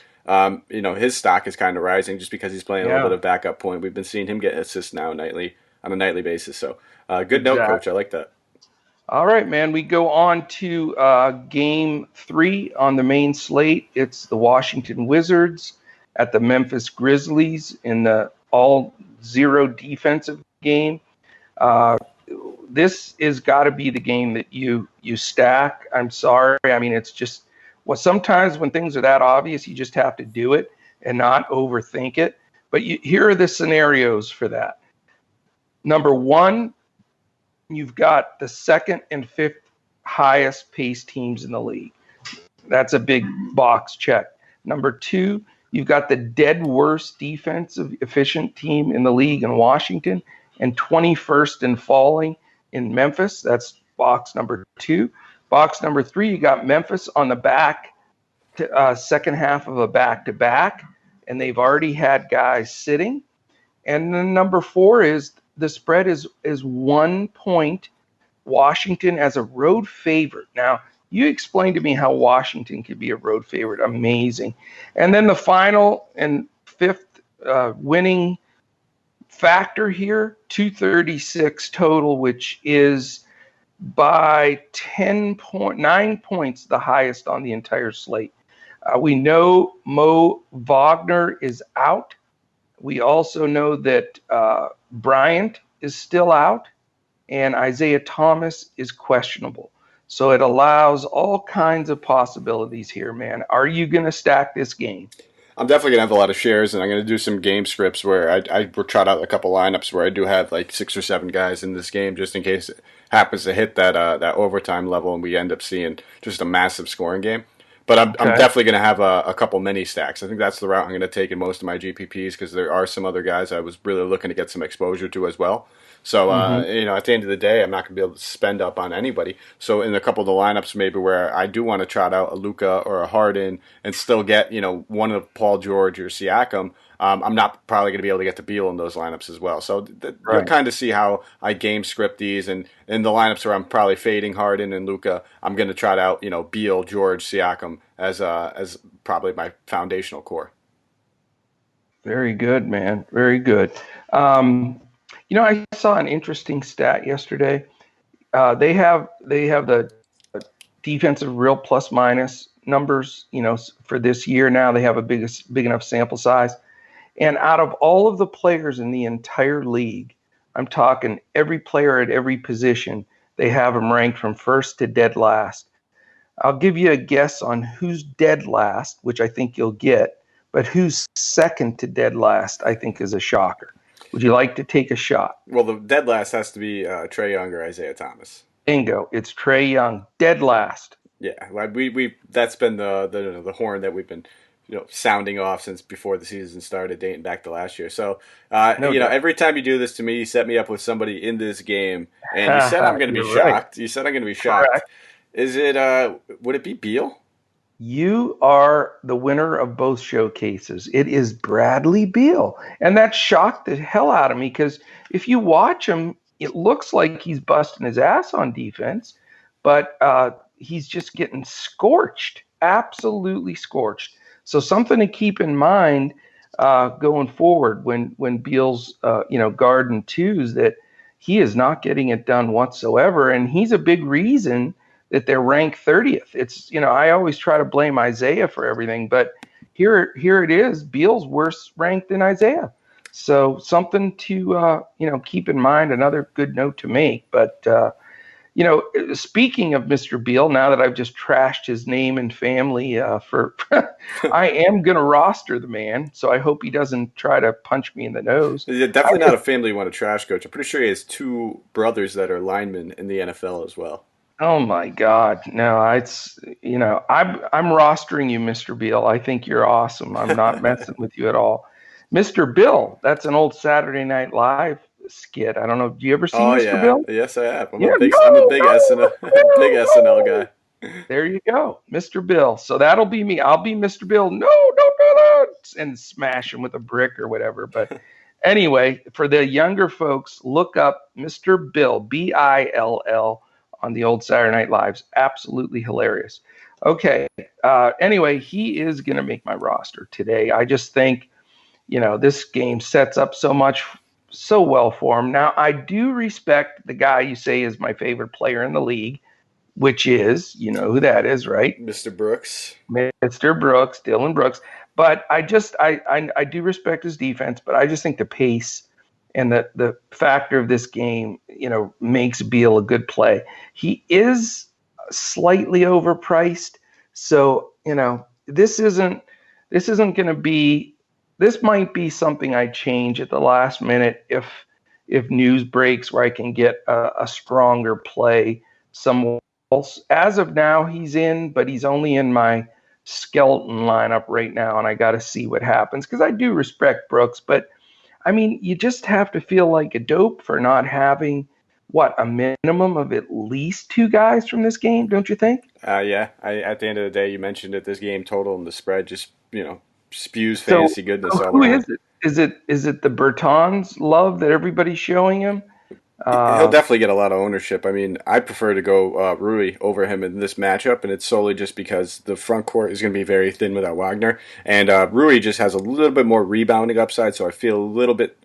his stock is kind of rising just because he's playing a little bit of backup point. We've been seeing him get assists now on a nightly basis. So good note, Coach. I like that. All right, man. We go on to game 3 on the main slate. It's the Washington Wizards at the Memphis Grizzlies in the all-0 defensive game. This is got to be the game that you stack. I'm sorry. I mean, it's just, sometimes when things are that obvious, you just have to do it and not overthink it. But here are the scenarios for that. Number 1, you've got the 2nd and 5th highest pace teams in the league. That's a big box check. Number 2, you've got the dead worst defensive efficient team in the league in Washington, and 21st and falling in Memphis. That's box number 2. Box number 3, you got Memphis on the back, second half of a back-to-back, and they've already had guys sitting. And then number 4 is the spread is 1 point. Washington as a road favorite. Now, You explained to me how Washington could be a road favorite. Amazing. And then the final and fifth winning factor here, 236 total, which is by 9 points the highest on the entire slate. We know Mo Wagner is out. We also know that Bryant is still out, and Isaiah Thomas is questionable. So it allows all kinds of possibilities here, man. Are you going to stack this game? I'm definitely gonna have a lot of shares, and I'm gonna do some game scripts where I will trot out a couple lineups where I do have like 6 or 7 guys in this game, just in case it happens to hit that overtime level, and we end up seeing just a massive scoring game. But I'm definitely gonna have a couple mini stacks. I think that's the route I'm gonna take in most of my GPPs because there are some other guys I was really looking to get some exposure to as well. So at the end of the day, I'm not going to be able to spend up on anybody. So in a couple of the lineups, maybe where I do want to trot out a Luka or a Harden and still get one of Paul George or Siakam, I'm not probably going to be able to get to Beal in those lineups as well. So you'll kind of see how I game script these, and in the lineups where I'm probably fading Harden and Luka, I'm going to trot out Beal, George, Siakam as probably my foundational core. Very good, man. Very good. I saw an interesting stat yesterday. They have the defensive real plus minus numbers, for this year. Now they have a big enough sample size. And out of all of the players in the entire league, I'm talking every player at every position, they have them ranked from first to dead last. I'll give you a guess on who's dead last, which I think you'll get, but who's second to dead last, I think, is a shocker. Would you like to take a shot? Well, the dead last has to be Trae Young or Isaiah Thomas. Bingo! It's Trae Young, dead last. Yeah, we that's been the horn that we've been sounding off since before the season started, dating back to last year. So every time you do this to me, you set me up with somebody in this game, and you said I'm going to be shocked. Right. You said I'm going to be shocked. Correct. Is it? Would it be Beal? You are the winner of both showcases. It is Bradley Beal. And that shocked the hell out of me because if you watch him, it looks like he's busting his ass on defense, but he's just getting scorched, absolutely scorched. So something to keep in mind going forward when Beal's guarding twos, that he is not getting it done whatsoever. And he's a big reason that they're ranked 30th. It's, I always try to blame Isaiah for everything, but here it is. Beal's worse ranked than Isaiah. So something to, keep in mind, another good note to make. But, speaking of Mr. Beal, now that I've just trashed his name and family I am going to roster the man. So I hope he doesn't try to punch me in the nose. Yeah, definitely not a family you want to trash, Coach. I'm pretty sure he has 2 brothers that are linemen in the NFL as well. Oh my God. No, I'm rostering you, Mr. Beal. I think you're awesome. I'm not messing with you at all. Mr. Bill, that's an old Saturday Night Live skit. I don't know. Do you ever see Mr. Bill? Yes, I have. I'm a big SNL guy. There you go, Mr. Bill. So that'll be me. I'll be Mr. Bill. No, don't do that. And smash him with a brick or whatever. But anyway, for the younger folks, look up Mr. Bill, Bill, on the old Saturday Night Lives. Absolutely hilarious. Okay. Anyway, he is going to make my roster today. I just think, this game sets up so well for him. Now, I do respect the guy you say is my favorite player in the league, which is, you know who that is, right? Mr. Brooks. Mr. Brooks, Dylan Brooks. But I do respect his defense, but I just think the pace and the factor of this game, makes Beal a good play. He is slightly overpriced. So, this isn't going to be, this might be something I change at the last minute if news breaks where I can get a stronger play somewhere else. As of now, he's in, but he's only in my skeleton lineup right now, and I got to see what happens because I do respect Brooks, but I mean, you just have to feel like a dope for not having a minimum of at least 2 guys from this game, don't you think? Yeah. At the end of the day, you mentioned that this game total and the spread just spews fantasy goodness all around. Who is it? Is it the Bertans love that everybody's showing him? He'll definitely get a lot of ownership. I mean, I prefer to go Rui over him in this matchup, and it's solely just because the front court is going to be very thin without Wagner, and Rui just has a little bit more rebounding upside, so I feel a little bit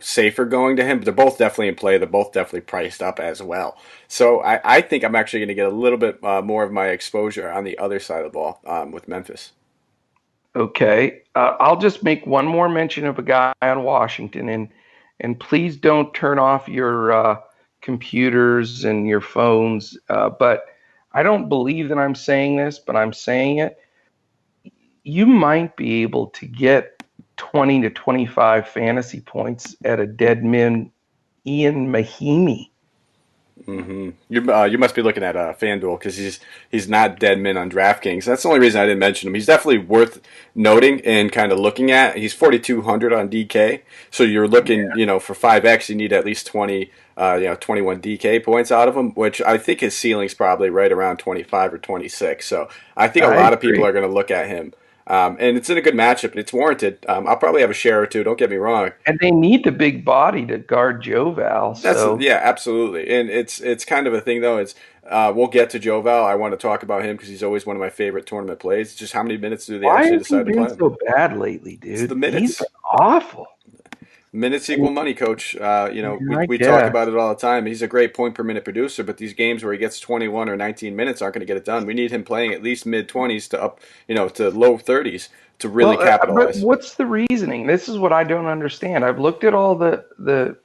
safer going to him. But they're both definitely in play. They're both definitely priced up as well. So I think I'm actually going to get a little bit more of my exposure on the other side of the ball with Memphis. Okay, I'll just make one more mention of a guy on Washington, and please don't turn off your computers and your phones. But I don't believe that I'm saying this, but I'm saying it. You might be able to get 20 to 25 fantasy points at a dead man Ian Mahimi. Mm-hmm. You must be looking at FanDuel because he's not dead min on DraftKings. That's the only reason I didn't mention him. He's definitely worth noting and kind of looking at. He's 4,200 on DK, so you're looking, for 5x, you need at least 21 DK points out of him, which I think his ceiling's probably right around 25 or 26. So I think a I lot of people agree. are going to look at him. And it's in a good matchup, and it's warranted. I'll probably have a share or two. Don't get me wrong. And they need the big body to guard Joval. That's So yeah, absolutely, and it's kind of a thing though. It's we'll get to Joval. I want to talk about him because he's always one of my favorite tournament plays. Just how many minutes do they why actually has he decide to been play him? so bad lately, It's the dude? He's been minutes. awful. Minutes equal money, coach. Yeah, I We talk guess. about it all the time. He's a great point per minute producer, but these games where he gets 21 or 19 minutes aren't going to get it done. We need him playing at least mid 20s to up, to low 30s to really Well, but capitalize. what's the reasoning? This is what I don't understand. I've looked at all the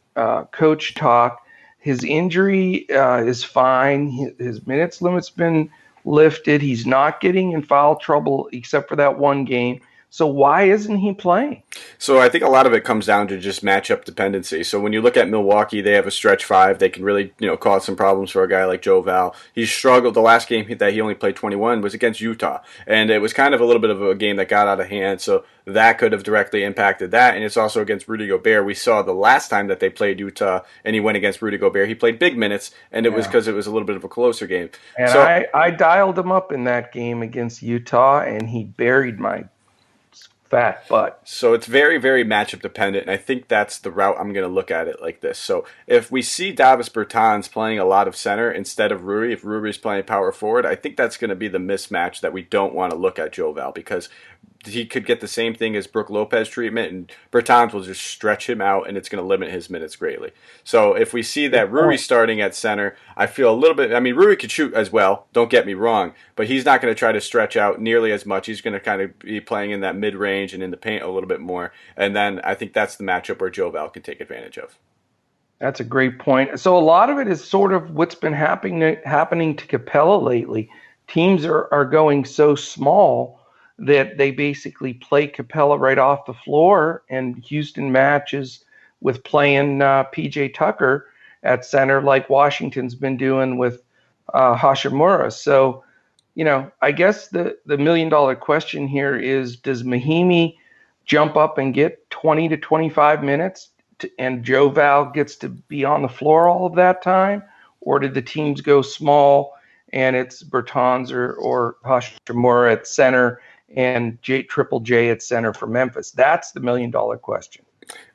coach talk. His injury is fine. His minutes limit's been lifted. He's not getting in foul trouble except for that one game. So why isn't he playing? So I think a lot of it comes down to just matchup dependency. So when you look at Milwaukee, they have a stretch five. They can really, cause some problems for a guy like Joe Val. He struggled. The last game that he only played 21 was against Utah, and it was kind of a little bit of a game that got out of hand. So that could have directly impacted that. And it's also against Rudy Gobert. We saw the last time that they played Utah, and he went against Rudy Gobert. He played big minutes, and it was Yeah. because it was a little bit of a closer game. And So I dialed him up in that game against Utah, and he buried my fat butt. So it's very, very matchup dependent, and I think that's the route I'm going to look at it like this. So if we see Davis Bertans playing a lot of center instead of Rui, if Rui's playing power forward, I think that's going to be the mismatch that we don't want to look at Joval because he could get the same thing as Brook Lopez treatment, and Bertans will just stretch him out, and it's going to limit his minutes greatly. So if we see that Rui starting at center, I feel a little bit. I mean, Rui could shoot as well. Don't get me wrong, but he's not going to try to stretch out nearly as much. He's going to kind of be playing in that mid range and in the paint a little bit more. And then I think that's the matchup where Joval can take advantage of. That's a great point. So a lot of it is sort of what's been happening to Capella lately. Teams are going so small that they basically play Capella right off the floor, and Houston matches with playing PJ Tucker at center like Washington's been doing with Hashimura. So, I guess the $1 million question here is, does Mahimi jump up and get 20 to 25 minutes and Joe Val gets to be on the floor all of that time? Or did the teams go small and it's Bertans or Hashimura at center and Triple J at center for Memphis? That's the $1 million question.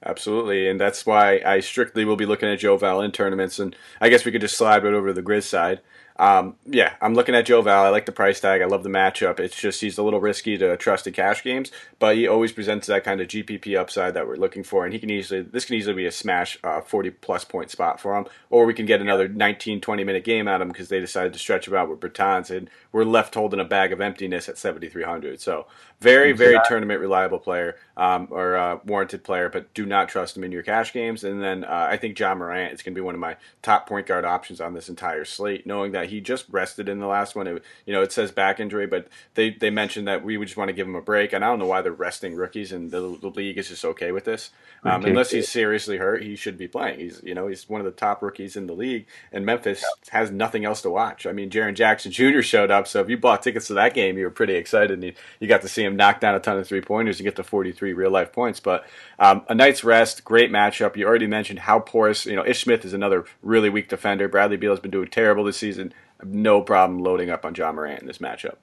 Absolutely, and that's why I strictly will be looking at Joe Val in tournaments, and I guess we could just slide right over to the Grizz side. Yeah, I'm looking at Joe Val. I like the price tag. I love the matchup. It's just he's a little risky to trust in cash games, but he always presents that kind of GPP upside that we're looking for, and this can easily be a smash 40-plus point spot for him, or we can get another 19, 20-minute game out of him because they decided to stretch him out with Bertans, and we're left holding a bag of emptiness at 7,300. So very, very tournament reliable player or warranted player, but do not trust him in your cash games. And then I think John Morant is going to be one of my top point guard options on this entire slate, knowing that he just rested in the last one. It says back injury, but they mentioned that we would just want to give him a break, and I don't know why they're resting rookies, and the league is just okay with this. Unless he's seriously hurt, he should be playing. He's one of the top rookies in the league, and Memphis has nothing else to watch. I mean, Jaren Jackson Jr. showed up, so if you bought tickets to that game, you were pretty excited, and you got to see him knock down a ton of three-pointers and get to 43 real-life points. But a night's rest, great matchup. You already mentioned how porous. Ish Smith is another really weak defender. Bradley Beal has been doing terrible this season. I have no problem loading up on John Morant in this matchup.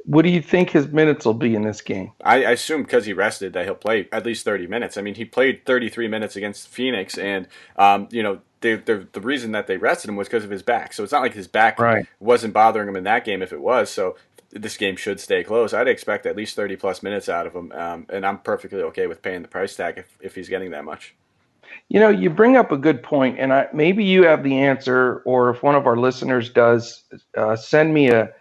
What do you think his minutes will be in this game? I assume because he rested that he'll play at least 30 minutes. I mean, he played 33 minutes against Phoenix, and the reason that they rested him was because of his back. So it's not like his back Right. wasn't bothering him in that game if it was. So this game should stay close. I'd expect at least 30 plus minutes out of him, and I'm perfectly okay with paying the price tag if he's getting that much. You bring up a good point, and maybe you have the answer, or if one of our listeners does, send me a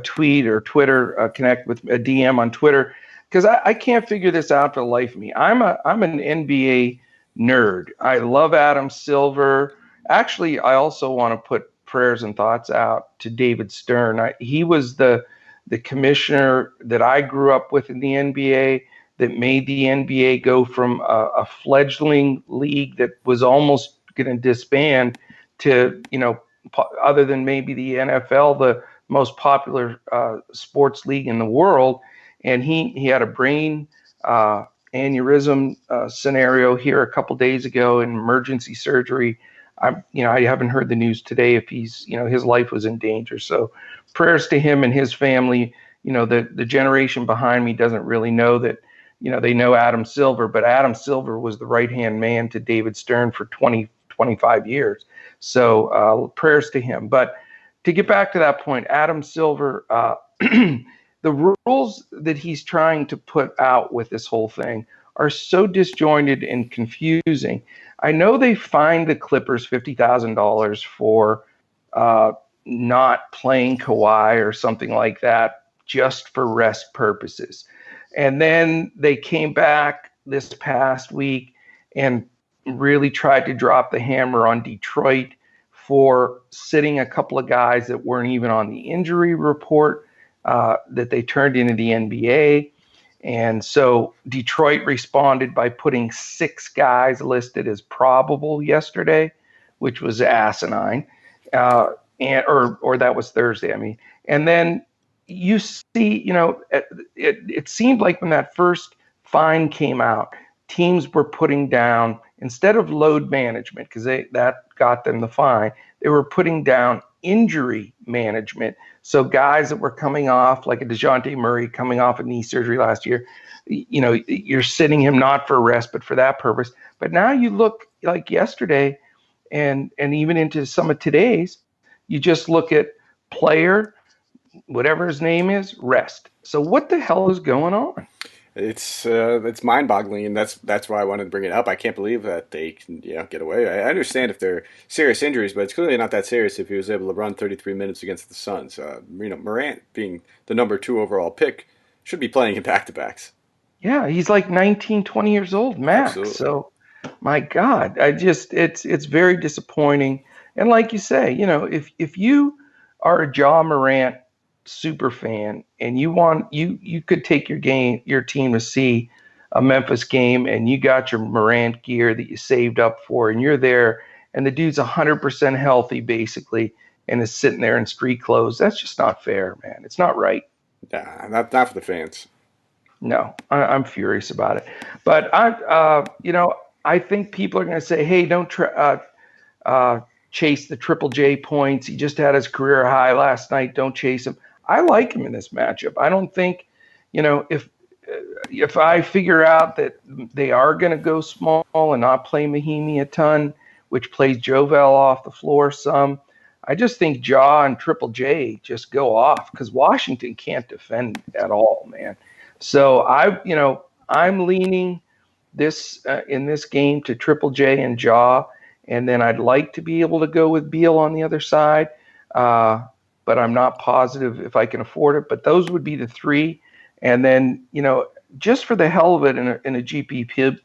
tweet or Twitter, connect with a DM on Twitter, because I can't figure this out for the life of me. I'm an NBA nerd. I love Adam Silver. Actually, I also want to put prayers and thoughts out to David Stern. He was the commissioner that I grew up with in the NBA that made the NBA go from a fledgling league that was almost going to disband to, other than maybe the NFL, the most popular sports league in the world. And he had a brain aneurysm scenario here a couple days ago in emergency surgery. I haven't heard the news today if he's, his life was in danger. So prayers to him and his family. The generation behind me doesn't really know that. They know Adam Silver, but Adam Silver was the right-hand man to David Stern for 20, 25 years. So prayers to him. But to get back to that point, Adam Silver, the rules that he's trying to put out with this whole thing are so disjointed and confusing. I know they fined the Clippers $50,000 for not playing Kawhi or something like that just for rest purposes. And then they came back this past week and really tried to drop the hammer on Detroit for sitting a couple of guys that weren't even on the injury report that they turned into the NBA. And so Detroit responded by putting 6 guys listed as probable yesterday, which was asinine. Or that was Thursday, I mean. And then you see, it seemed like when that first fine came out, teams were putting down, instead of load management, because that got them the fine, they were putting down injury management. So guys that were coming off, like a DeJounte Murray coming off a knee surgery last year, you're sitting him not for rest, but for that purpose. But now you look like yesterday and even into some of today's, you just look at player, whatever his name is, rest. So what the hell is going on? It's mind-boggling, and that's why I wanted to bring it up. I can't believe that they can get away. I understand if they're serious injuries, but it's clearly not that serious if he was able to run 33 minutes against the Suns. Morant being the number 2 overall pick should be playing in back-to-backs. Yeah, he's like 19, 20 years old max. Absolutely. So, my God, it's very disappointing. And like you say, if you are a Ja Morant super fan and you could take your team to see a Memphis game, and you got your Morant gear that you saved up for, and you're there, and the dude's 100% healthy basically, and is sitting there in street clothes. That's just not fair, man. It's not right. Nah, not for the fans. No, I'm furious about it. But I think people are going to say, "Hey, don't chase the Triple J points. He just had his career high last night. Don't chase him." I like him in this matchup. I don't think, if I figure out that they are going to go small and not play Mahimi a ton, which plays Jovel off the floor some, I just think Ja and Triple J just go off because Washington can't defend at all, man. So I'm leaning this in this game to Triple J and Ja, and then I'd like to be able to go with Beal on the other side, but I'm not positive if I can afford it. But those would be the 3, and then just for the hell of it in a GPP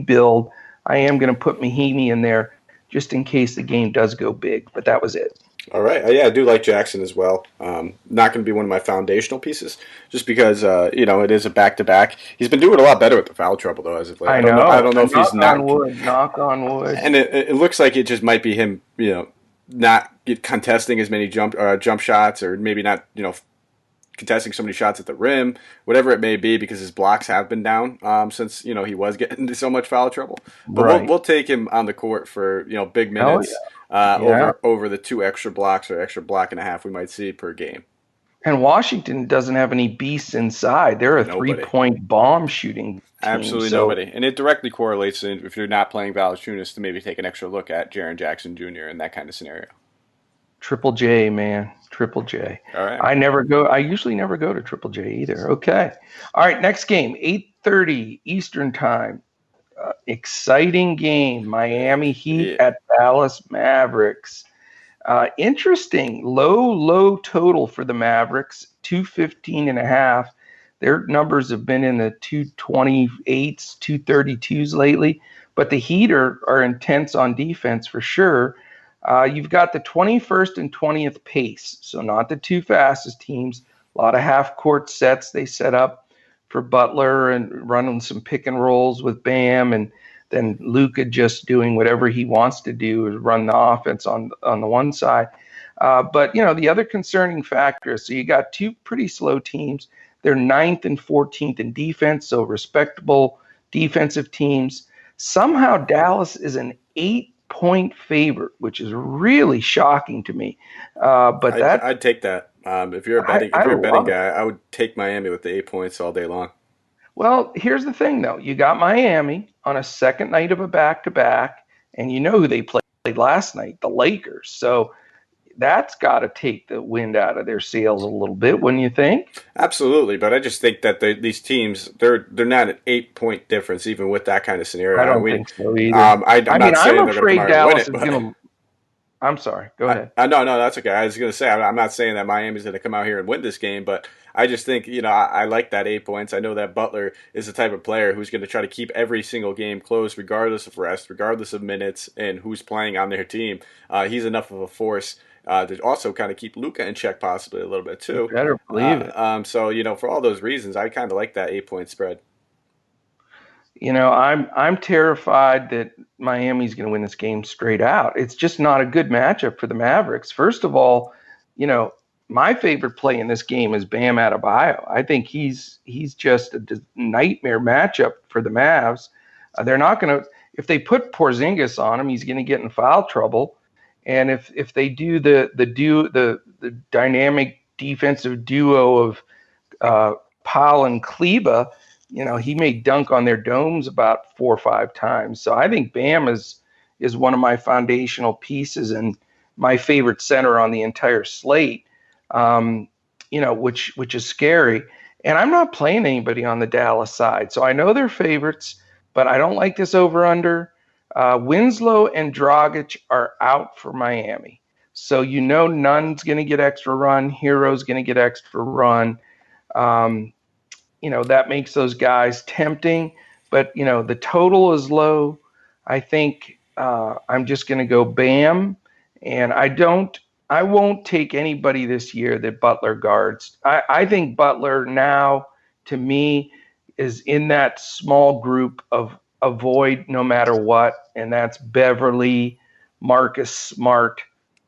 build, I am going to put Mahimi in there just in case the game does go big. But that was it. All right. Yeah, I do like Jackson as well. Not going to be one of my foundational pieces, just because it is a back-to-back. He's been doing a lot better with the foul trouble though, as of late. I know. I don't know if he's not. Knock on wood. And it looks like it just might be him, not contesting as many jump shots, or maybe not, contesting so many shots at the rim, whatever it may be, because his blocks have been down since he was getting into so much foul trouble. But right. we'll take him on the court for big minutes. Yeah. Over the 2 extra blocks or extra block and a half we might see per game. And Washington doesn't have any beasts inside. They're a Nobody. three-point bomb shooting team. Absolutely So nobody. And it directly correlates if you're not playing Valanciunas to maybe take an extra look at Jaren Jackson Jr. in that kind of scenario. Triple J, man, Triple J. All right. I usually never go to Triple J either. Okay. All right, next game, 8:30 Eastern Time. Exciting game. Miami Heat Yeah. at Dallas Mavericks. Interesting. Low total for the Mavericks, 215 and a half. Their numbers have been in the 228s, 232s lately, but the Heat are intense on defense for sure. You've got the 21st and 20th pace, so not the two fastest teams. A lot of half court sets they set up for Butler and running some pick and rolls with Bam, and then Luka just doing whatever he wants to do is run the offense on the one side. But the other concerning factor is so you got two pretty slow teams. They're 9th and 14th in defense, so respectable defensive teams. Somehow Dallas is an 8-point favorite, which is really shocking to me. But I'd take that. If you're a betting love it. guy, I would take Miami with the 8 points all day long. Well, here's the thing, though. You got Miami on a second night of a back-to-back, and you know who they played last night, the Lakers. So that's got to take the wind out of their sails a little bit, wouldn't you think? Absolutely, but I just think that these teams they're not an 8 point difference even with that kind of I scenario. don't think so either. I'm I mean, not I'm saying they're going to come afraid out here and win Dallas it, is but going to. I'm sorry. Go ahead. no, that's okay. I was going to say I'm not saying that Miami's going to come out here and win this game, but I just think I like that 8 points. I know that Butler is the type of player who's going to try to keep every single game close, regardless of rest, regardless of minutes, and who's playing on their team. He's enough of a force to also kind of keep Luka in check, possibly a little bit You too. better believe it. So for all those reasons, I kind of like that 8 point spread. I'm terrified that Miami's going to win this game straight out. It's just not a good matchup for the Mavericks. First of all, you know, my favorite play in this game is Bam Adebayo. I think he's just a nightmare matchup for the Mavs. They're not going to if they put Porzingis on him, he's going to get in foul trouble. And if they do the dynamic defensive duo of Powell and Kleba, he may dunk on their domes about 4 or 5 times. So I think Bam is one of my foundational pieces and my favorite center on the entire slate. Which is scary. And I'm not playing anybody on the Dallas side, so I know they're favorites, but I don't like this over under. Winslow and Dragic are out for Miami, so Nunn's going to get extra run, Hero's going to get extra run. Um, that makes those guys tempting, but the total is low. I think I'm just going to go Bam, and I won't take anybody this year that Butler guards. I think Butler now, to me, is in that small group of avoid no matter what, and that's Beverly, Marcus Smart,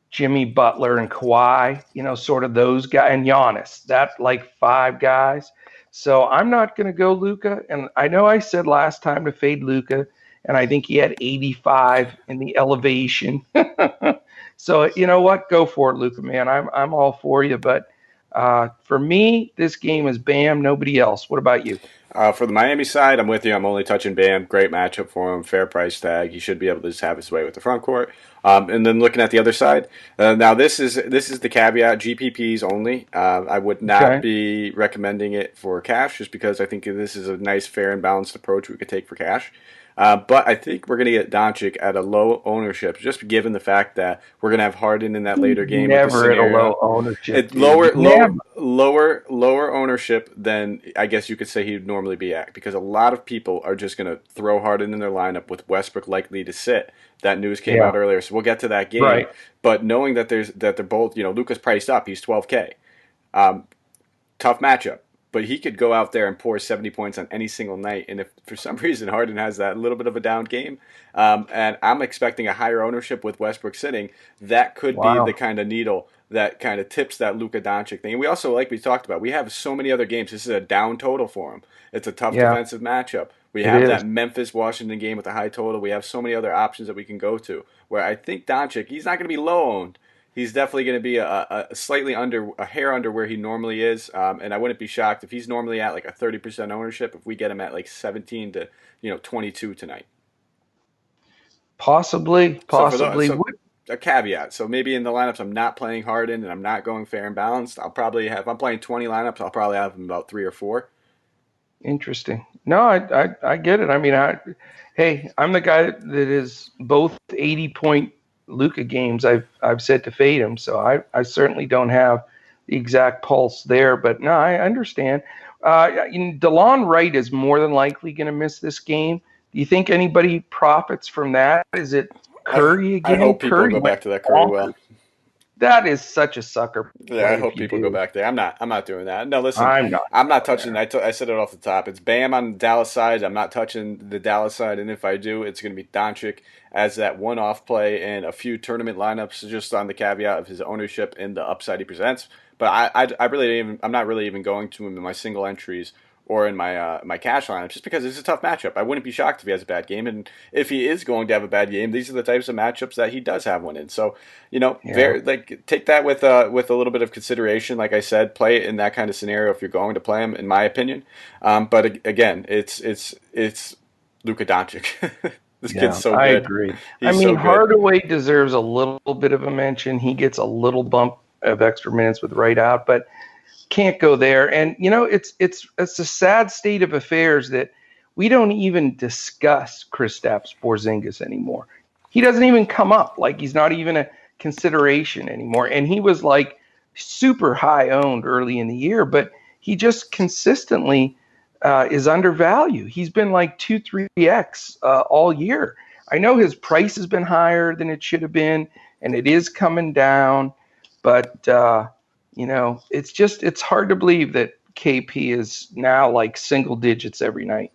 Jimmy Butler, and Kawhi. Sort of those guys, and Giannis. That like five guys. So I'm not going to go Luka, and I know I said last time to fade Luka, and I think he had 85 in the elevation. So you know what? Go for it, Luka, man. I'm all for you, but for me, this game is Bam, nobody else. What about you? For the Miami side, I'm with you. I'm only touching Bam. Great matchup for him. Fair price tag. He should be able to just have his way with the front court. And then looking at the other side, now this is the caveat: GPPs only. I would not Okay. be recommending it for cash, just because I think this is a nice, fair, and balanced approach we could take for cash. But I think we're going to get Doncic at a low ownership, just given the fact that we're going to have Harden in that He's later game with the never at a scenario. low ownership, It dude. Never. lower ownership than I guess you could say he'd normally be at, because a lot of people are just going to throw Harden in their lineup with Westbrook likely to sit. That news came Yeah. out earlier, so we'll get to that game. Right. But knowing that they're both, Luka's priced up, he's 12K. Tough matchup. But he could go out there and pour 70 points on any single night. And if for some reason Harden has that little bit of a down game, and I'm expecting a higher ownership with Westbrook sitting, that could be the Wow. kind of needle that kind of tips that Luka Doncic thing. And we also, like we talked about, we have so many other games. This is a down total for him. It's a tough Yeah, defensive matchup. We it have is. that Memphis Washington game with a high total. We have so many other options that we can go to. Where I think Doncic, he's not going to be low owned. He's definitely going to be a slightly under, a hair under where he normally is, and I wouldn't be shocked if he's normally at like a 30% ownership if we get him at like 17 to 22 tonight. Possibly, So for the possibly. so a caveat. So maybe in the lineups I'm not playing Harden and I'm not going fair and balanced. I'll probably have if I'm playing 20 lineups. I'll probably have him about 3 or 4. Interesting. No, I get it. I mean, hey, I'm the guy that is both 80-point Luka games. I've said to fade him, so I certainly don't have the exact pulse there. But no, I understand. DeLon Wright is more than likely going to miss this game. Do you think anybody profits from that? Is it Curry I again? hope people Curry go went back to that Curry bonkers. well. That is such a sucker Yeah, I play if hope you people go do. back there. I'm not doing that. No, listen, I'm not I'm not going touching. there. I said it off the top. It's Bam on the Dallas side. I'm not touching the Dallas side, and if I do, it's going to be Doncic as that one-off play and a few tournament lineups, just on the caveat of his ownership and the upside he presents. But I really even I'm not really even going to him in my single entries or in my cash lineup just because it's a tough matchup. I wouldn't be shocked if he has a bad game, and if he is going to have a bad game, these are the types of matchups that he does have one in. So Yeah. very like take that with a little bit of consideration. Like I said, play it in that kind of scenario if you're going to play him, in my opinion. But again, it's Luka Doncic. This kid's Yeah, so I good. agree. I He's mean, so good. Hardaway deserves a little bit of a mention. He gets a little bump of extra minutes with right out, but can't go there. And it's a sad state of affairs that we don't even discuss Kristaps Porzingis anymore. He doesn't even come up. Like he's not even a consideration anymore. And he was like super high owned early in the year, but he just consistently is undervalued. He's been like 2-3x all year. I know his price has been higher than it should have been, and it is coming down, but it's hard to believe that KP is now like single digits every night.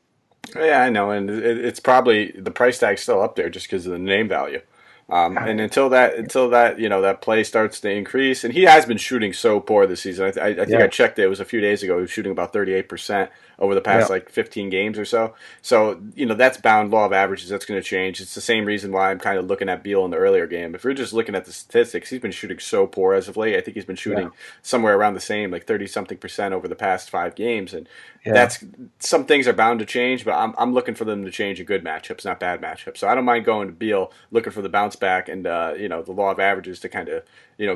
Yeah, I know, and it's probably the price tag's still up there just because of the name value. And until that that play starts to increase, and he has been shooting so poor this season. I think I Yeah, checked it. It was a few days ago. He was shooting about 38% over the yeah, past like 15 games or so. So that's bound law of averages. That's going to change. It's the same reason why I'm kind of looking at Beal in the earlier game. If we're just looking at the statistics, he's been shooting so poor as of late. I think he's been yeah, shooting somewhere around the same, like 30-something% over the past 5 games, and yeah. that's some things are bound to change, but I'm looking for them to change in good matchups, not bad matchups. So I don't mind going to Beal, looking for the bounce back and the law of averages to kind of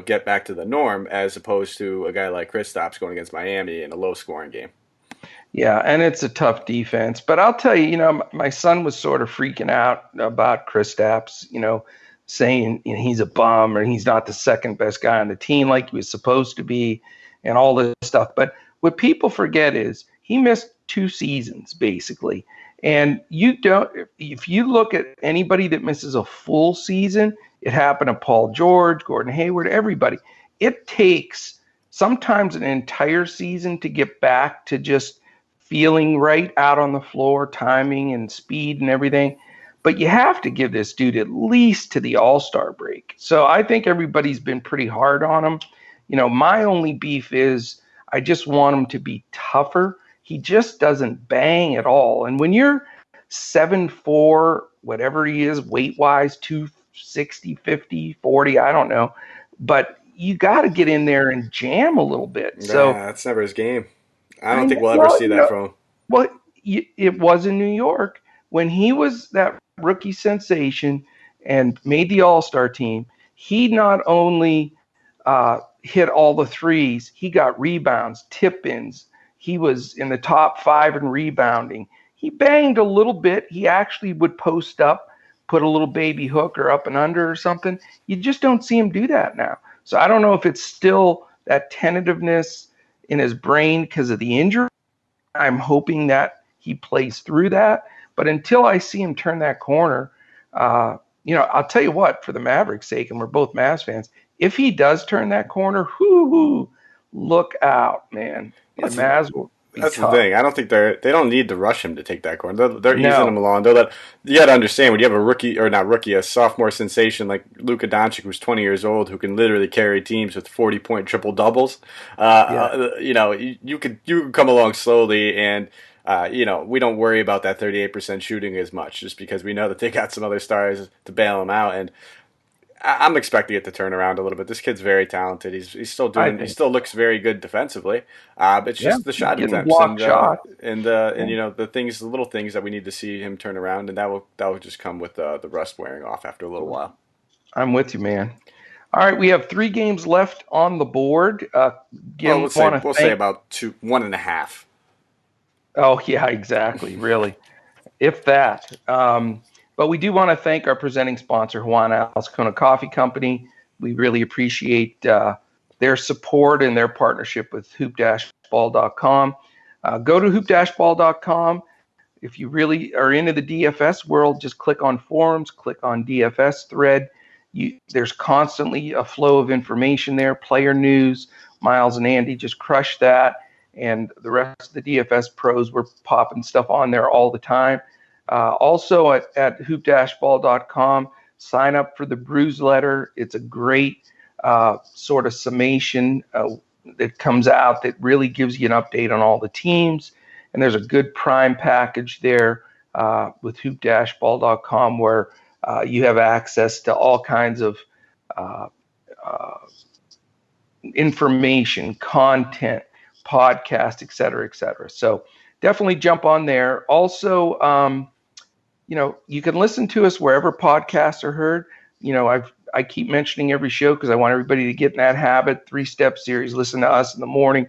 get back to the norm, as opposed to a guy like Kristaps going against Miami in a low scoring game. Yeah, and it's a tough defense. But I'll tell you, my son was sort of freaking out about Kristaps, saying he's a bum or he's not the second best guy on the team like he was supposed to be and all this stuff. But what people forget is he missed 2 seasons basically. And if you look at anybody that misses a full season, it happened to Paul George, Gordon Hayward, everybody. It takes sometimes an entire season to get back to just feeling right out on the floor, timing and speed and everything. But you have to give this dude at least to the All-Star break. So I think everybody's been pretty hard on him. My only beef is I just want him to be tougher. He just doesn't bang at all. And when you're 7'4", whatever he is, weight-wise, 260, 50, 40, I don't know. But you got to get in there and jam a little bit. So Nah, that's never his game. I I don't think know, we'll ever well, see that from him. well, it was in New York when he was that rookie sensation and made the All Star team. He not only hit all the threes, he got rebounds, tip ins. He was in the top 5 in rebounding. He banged a little bit. He actually would post up, put a little baby hook or up and under or something. You just don't see him do that now. So I don't know if it's still that tentativeness in his brain because of the injury. I'm hoping that he plays through that. But until I see him turn that corner, I'll tell you what, for the Mavericks' sake, and we're both Mavs fans, if he does turn that corner, look out, man. The That's Mavs will be That's the tough. thing. I don't think they don't need to rush him to take that corner. They're easing him No, along. You got to understand when you have a rookie or not rookie, a sophomore sensation like Luka Doncic, who's 20 years old, who can literally carry teams with 40-point triple doubles. yeah, You can come along slowly, and we don't worry about that 38% shooting as much, just because we know that they got some other stars to bail him out. And I'm expecting it to turn around a little bit. This kid's very talented. He's still I doing. He think. still looks very good defensively. But it's Yeah, just the he's shot getting attempts blocked shots. and Yeah. the little things that we need to see him turn around, and that will just come with the rust wearing off after a little while. I'm with you, man. All right, we have 3 games left on the board. Well, Again, want to we'll say thank. about 1.5. Oh yeah, exactly. Really, if that. But we do want to thank our presenting sponsor, Juan Alcona Coffee Company. We really appreciate their support and their partnership with hoop-ball.com. Go to hoop-ball.com. If you really are into the DFS world, just click on forums, click on DFS thread. There's constantly a flow of information there, player news. Miles and Andy just crushed that. And the rest of the DFS pros were popping stuff on there all the time. Also at hoop-ball.com, sign up for the Brews letter. It's a great sort of summation that comes out that really gives you an update on all the teams. And there's a good prime package there with hoop-ball.com where you have access to all kinds of uh, uh, information, content, podcast, et cetera, et cetera. So definitely jump on there. Also, you can listen to us wherever podcasts are heard. I keep mentioning every show because I want everybody to get in that habit. 3-step series. Listen to us in the morning.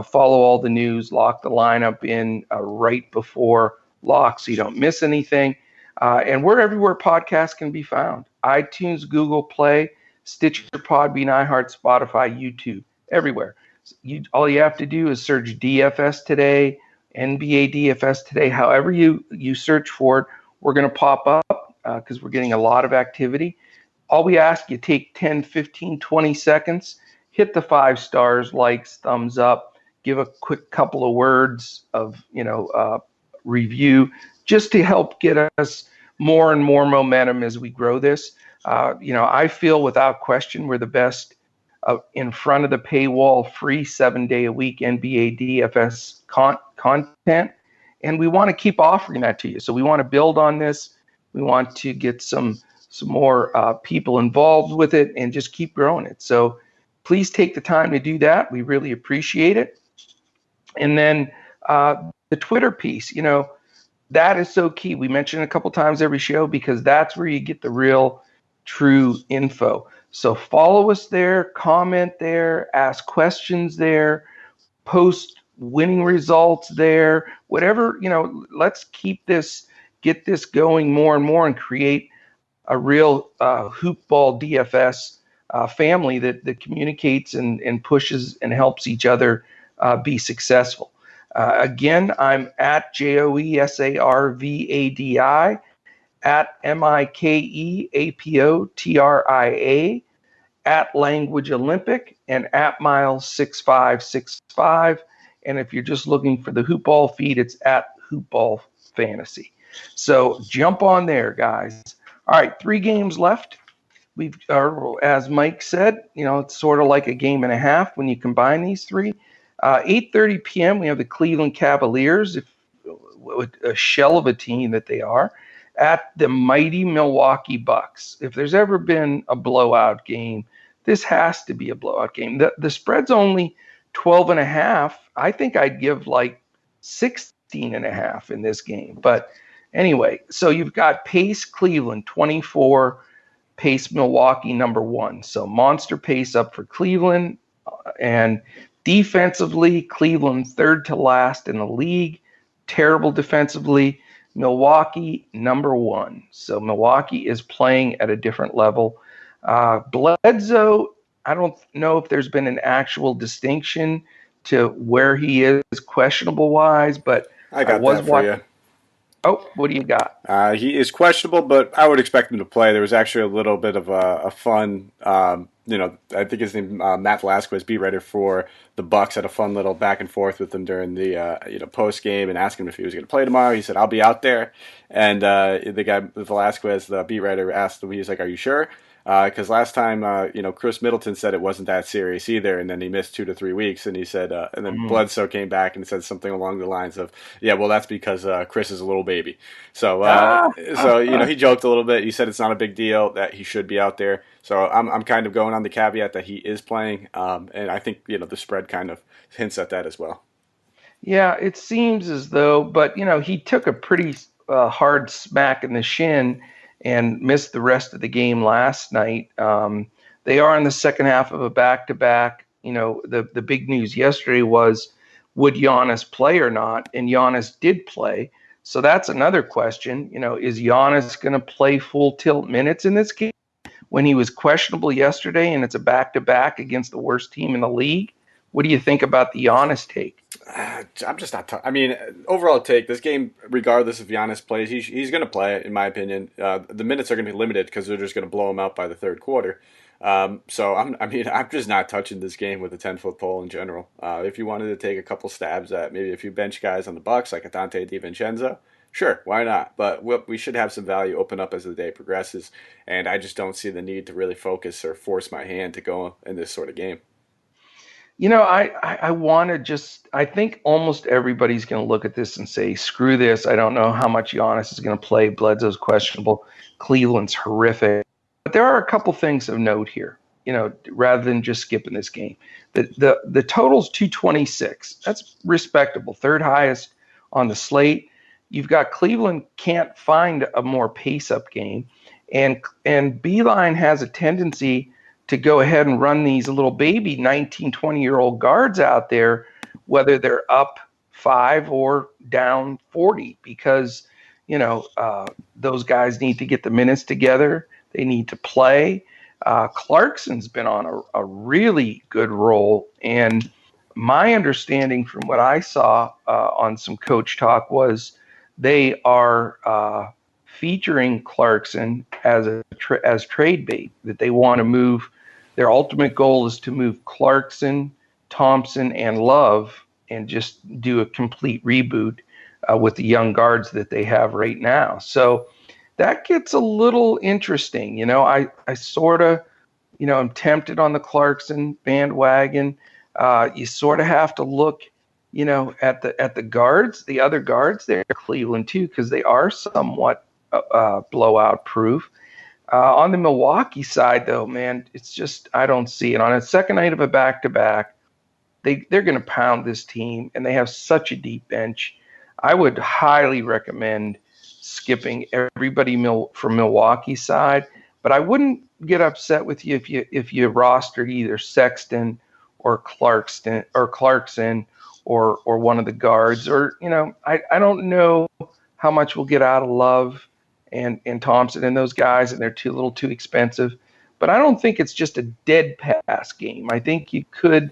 Follow all the news. Lock the lineup in right before lock so you don't miss anything. And we're everywhere podcasts can be found: iTunes, Google Play, Stitcher, Podbean, iHeart, Spotify, YouTube, everywhere. All you have to do is search DFS today, NBA DFS today. However you search for it, we're going to pop up because we're getting a lot of activity. All we ask, you take 10, 15, 20 seconds, hit the 5 stars, likes, thumbs up, give a quick couple of words of review, just to help get us more and more momentum as we grow this. I feel without question we're the best in front of the paywall, free 7-day-a-week NBA DFS content, and we want to keep offering that to you. So we want to build on this. We want to get some more people involved with it and just keep growing it. So please take the time to do that. We really appreciate it. And then the Twitter piece, that is so key. We mention it a couple times every show because that's where you get the real, true info. So follow us there, comment there, ask questions there, post winning results there, whatever, let's get this going more and more and create a real hoop ball DFS family that communicates and pushes and helps each other be successful. Again, I'm at JoeSarvadi, at MikeApotria, at Language Olympic, and at Miles6565. And if you're just looking for the Hoop Ball feed, it's at Hoop Ball Fantasy. So jump on there, guys. All right, 3 games left. As Mike said, it's sort of like a game and a half when you combine these 3. 8:30 p.m. we have the Cleveland Cavaliers, a shell of a team that they are, at the mighty Milwaukee Bucks. If there's ever been a blowout game, this has to be a blowout game. The spread's only 12.5. I think I'd give like 16.5 in this game. But anyway, so you've got pace Cleveland 24, pace Milwaukee number 1. So monster pace up for Cleveland. And defensively, Cleveland third to last in the league. Terrible defensively. Milwaukee number 1. So Milwaukee is playing at a different level. Bledsoe, I don't know if there's been an actual distinction to where he is questionable wise, but I got that for you. Oh, what do you got? He is questionable, but I would expect him to play. There was actually a little bit of a fun, I think his name Matt Velasquez, beat writer for the Bucks, had a fun little back and forth with him during the post game and asked him if he was going to play tomorrow. He said, "I'll be out there," and the guy Velasquez, the beat writer, asked him, he was like, "Are you sure?" Because last time, Chris Middleton said it wasn't that serious either, and then he missed 2 to 3 weeks, and he said, and then Bledsoe came back and said something along the lines of, "Yeah, well, that's because Chris is a little baby." So, he joked a little bit. He said it's not a big deal that he should be out there. So I'm kind of going on the caveat that he is playing, and I think the spread kind of hints at that as well. Yeah, it seems as though, but he took a pretty hard smack in the shin and missed the rest of the game last night. They are in the second half of a back-to-back. The big news yesterday was, would Giannis play or not? And Giannis did play. So that's another question. Is Giannis going to play full tilt minutes in this game when he was questionable yesterday and it's a back-to-back against the worst team in the league? What do you think about the Giannis take? I'm just not. Overall take this game, regardless if Giannis plays, he's going to play. In my opinion, the minutes are going to be limited because they're just going to blow him out by the third quarter. So I'm just not touching this game with a 10-foot pole in general. If you wanted to take a couple stabs at maybe a few bench guys on the Bucks like a Dante DiVincenzo, sure, why not? But we should have some value open up as the day progresses, and I just don't see the need to really focus or force my hand to go in this sort of game. I want to I think almost everybody's going to look at this and say, screw this. I don't know how much Giannis is going to play. Bledsoe's questionable. Cleveland's horrific. But there are a couple things of note here, rather than just skipping this game. The total's 226. That's respectable. Third highest on the slate. You've got Cleveland can't find a more pace-up game. And Beeline has a tendency to go ahead and run these little baby 19, 20-year-old guards out there, whether they're up 5 or down 40, because, those guys need to get the minutes together. They need to play. Clarkson's been on a really good roll. And my understanding from what I saw on some coach talk was they are featuring Clarkson as trade bait, that they want to move. Their ultimate goal is to move Clarkson, Thompson, and Love and just do a complete reboot with the young guards that they have right now. So that gets a little interesting. I sort of, I'm tempted on the Clarkson bandwagon. You sort of have to look, at the guards, the other guards there, Cleveland too, because they are somewhat blowout proof. On the Milwaukee side, though, man, it's just I don't see it. On a second night of a back-to-back, they're going to pound this team, and they have such a deep bench. I would highly recommend skipping everybody from Milwaukee's side, but I wouldn't get upset with you if you rostered either Sexton or Clarkson or one of the guards, or I don't know how much we'll get out of Love and Thompson and those guys, and they're a little too expensive. But I don't think it's just a dead pass game. I think you could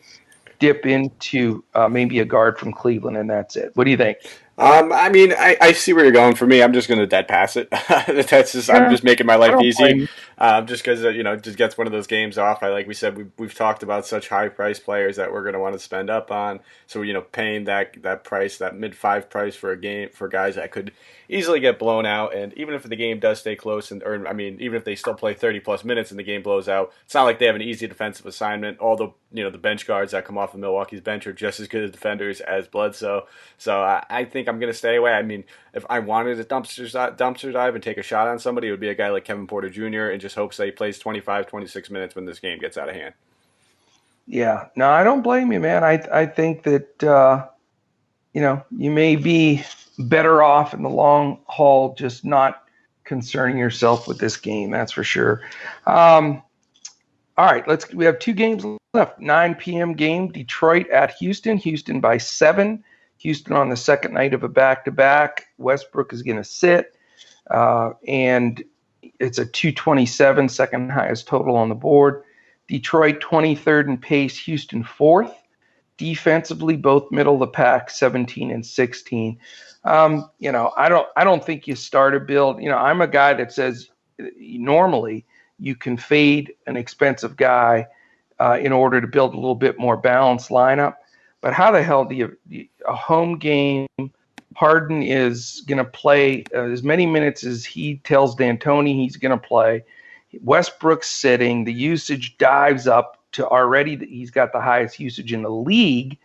dip into maybe a guard from Cleveland, and that's it. What do you think? I see where you're going. For me, I'm just going to dead pass it. I'm just making my life easy. Just because it just gets one of those games off. Like we said, we've talked about such high price players that we're going to want to spend up on. So paying that price, that mid-5 price for a game for guys that could easily get blown out. And even if the game does stay close, even if they still play 30+ minutes and the game blows out, it's not like they have an easy defensive assignment. All the bench guards that come off of Milwaukee's bench are just as good as defenders as Bledsoe. So I think I'm going to stay away. If I wanted a dumpster dive and take a shot on somebody, it would be a guy like Kevin Porter Jr. and just hopes that he plays 25, 26 minutes when this game gets out of hand. Yeah, no, I don't blame you, man. I think that you may be better off in the long haul just not concerning yourself with this game. That's for sure. All right, we have 2 games left. 9 p.m. game, Detroit at Houston. Houston by 7. Houston on the second night of a back-to-back. Westbrook is going to sit, and it's a 227, second highest total on the board. Detroit 23rd in pace, Houston 4th. Defensively, both middle of the pack, 17 and 16. I don't think you start a build. I'm a guy that says normally you can fade an expensive guy in order to build a little bit more balanced lineup. But how the hell do a home game? Harden is going to play as many minutes as he tells D'Antoni he's going to play. Westbrook's sitting. The usage dives up to already. He's got the highest usage in the league.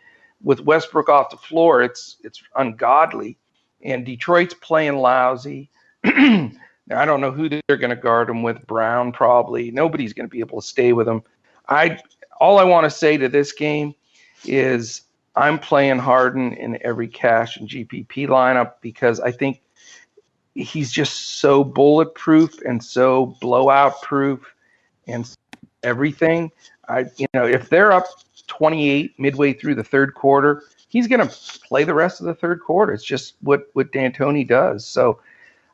With Westbrook off the floor, it's ungodly. And Detroit's playing lousy. Now, I don't know who they're going to guard him with. Brown probably. Nobody's going to be able to stay with him. All I want to say to this game is I'm playing Harden in every cash and GPP lineup because I think he's just so bulletproof and so blowout proof and everything. If they're up 28 midway through the third quarter, he's going to play the rest of the third quarter. It's just what D'Antoni does. So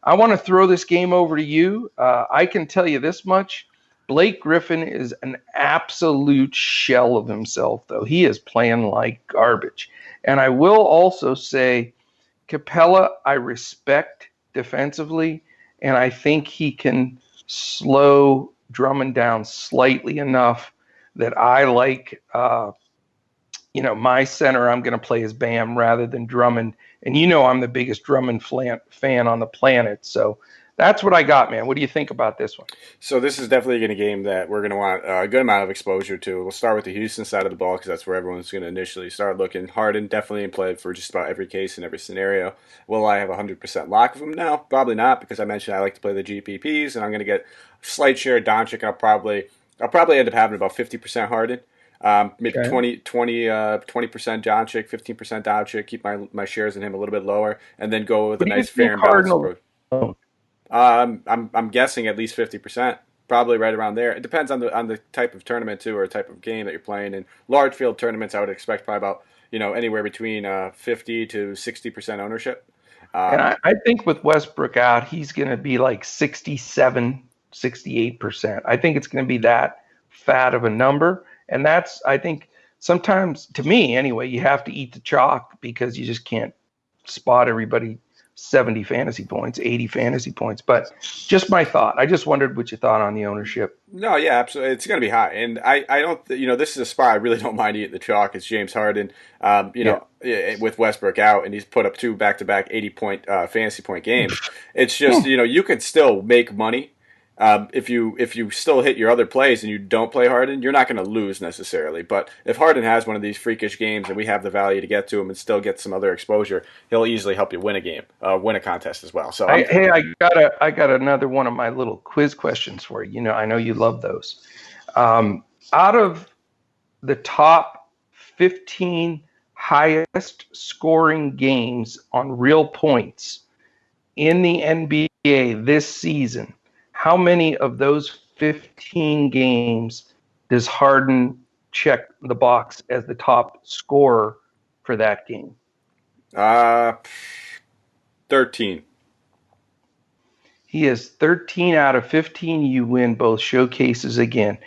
I want to throw this game over to you. I can tell you this much. Blake Griffin is an absolute shell of himself, though. He is playing like garbage. And I will also say Capella, I respect defensively, and I think he can slow Drummond down slightly enough that I like, my center I'm going to play as Bam rather than Drummond. And I'm the biggest Drummond fan on the planet. So that's what I got, man. What do you think about this one? So this is definitely a game that we're going to want a good amount of exposure to. We'll start with the Houston side of the ball because that's where everyone's going to initially start looking. Harden definitely in play for just about every case and every scenario. Will I have 100% lock of him now? Probably not, because I mentioned I like to play the GPPs, and I'm going to get a slight share of Doncic. I'll probably end up having about 50% Harden. Maybe Okay. 20% Doncic, 15% Doncic, keep my shares in him a little bit lower, and then go with What a do you nice fair think and balanced Cardinal? approach. Oh, I'm guessing at least 50%, probably right around there. It depends on the type of tournament too, or type of game that you're playing. In large field tournaments, I would expect probably about anywhere between 50 to 60% ownership. and Um, I think with Westbrook out, he's going to be like 67, 68%. I think it's going to be that fat of a number. And that's, I think, sometimes, to me anyway, you have to eat the chalk because you just can't spot everybody 70 fantasy points, 80 fantasy points. But just my thought. I just wondered what you thought on the ownership. No, yeah, absolutely. It's going to be high, and I don't, this is a spot I really don't mind eating the chalk. It's James Harden, Yeah. with Westbrook out, and he's put up two back-to-back 80-point fantasy point games. It's just, you could still make money. If you still hit your other plays and you don't play Harden, you're not going to lose necessarily. But if Harden has one of these freakish games and we have the value to get to him and still get some other exposure, he'll easily help you win a game, win a contest as well. So Hey, I got another one of my little quiz questions for you. I know you love those. Out of the top 15 highest scoring games on real points in the NBA this season, how many of those 15 games does Harden check the box as the top scorer for that game? uh, 13. He is 13 out of 15. You win both showcases again.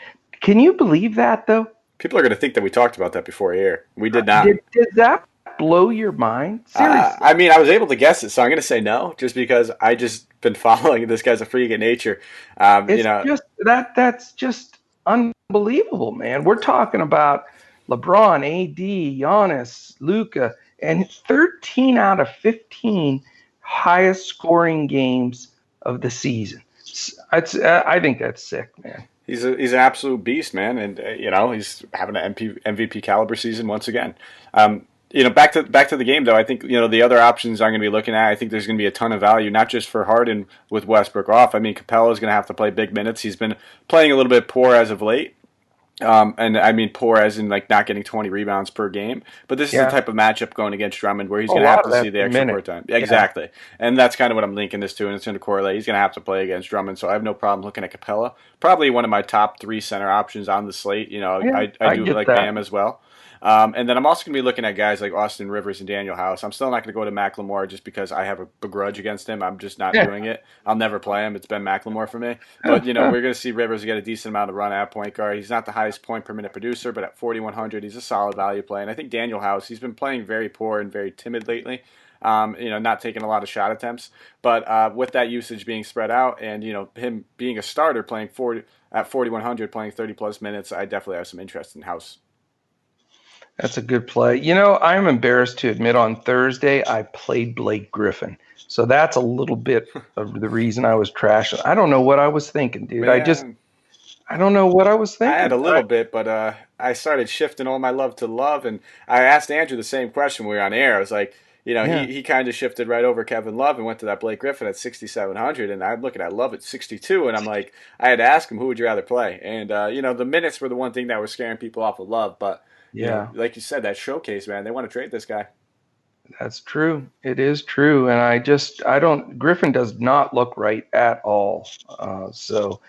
Can you believe that, though? People are going to think that we talked about that before air. We did not. Did that blow your mind? Seriously. I mean, I was able to guess it, so I'm going to say no, just because I just been following this guy's a freak of nature. It's just that's just unbelievable, man. We're talking about LeBron, AD, Giannis, Luka, and 13 out of 15 highest scoring games of the season. I think that's sick, man. He's an absolute beast, man, and he's having an MVP caliber season once again. Back to the game though. I think the other options I'm going to be looking at. I think there's going to be a ton of value, not just for Harden with Westbrook off. I mean, Capella is going to have to play big minutes. He's been playing a little bit poor as of late. And I mean poor as in like not getting 20 rebounds per game. But this is the type of matchup going against Drummond where he's going to have to see the extra court time. Yeah, exactly. And that's kind of what I'm linking this to, and it's going to correlate. He's going to have to play against Drummond, so I have no problem looking at Capella. Probably one of my top 3 center options on the slate. I do like Bam as well. And then I'm also going to be looking at guys like Austin Rivers and Daniel House. I'm still not going to go to McLemore just because I have a begrudge against him. I'm just not doing it. I'll never play him. It's been McLemore for me. But, we're going to see Rivers get a decent amount of run at point guard. He's not the highest point per minute producer, but at 4,100, he's a solid value play. And I think Daniel House, he's been playing very poor and very timid lately. Not taking a lot of shot attempts. But with that usage being spread out and, him being a starter playing at 4,100, playing 30-plus minutes, I definitely have some interest in House. That's a good play. You know, I'm embarrassed to admit on Thursday I played Blake Griffin. So that's a little bit of the reason I was trashing. I don't know what I was thinking, dude. Man, I don't know what I was I had a thinking. little bit, but I started shifting all my love to love, and I asked Andrew the same question when we were on air. I was like, Yeah. he kind of shifted right over Kevin Love and went to that Blake Griffin at 6,700, and I'm looking at Love at 62, and I'm like, I had to ask him, who would you rather play? And the minutes were the one thing that was scaring people off of Love, but Yeah. like you said, that showcase, man, they want to trade this guy. That's true. It is true. And I don't, Griffin does not look right at all. So,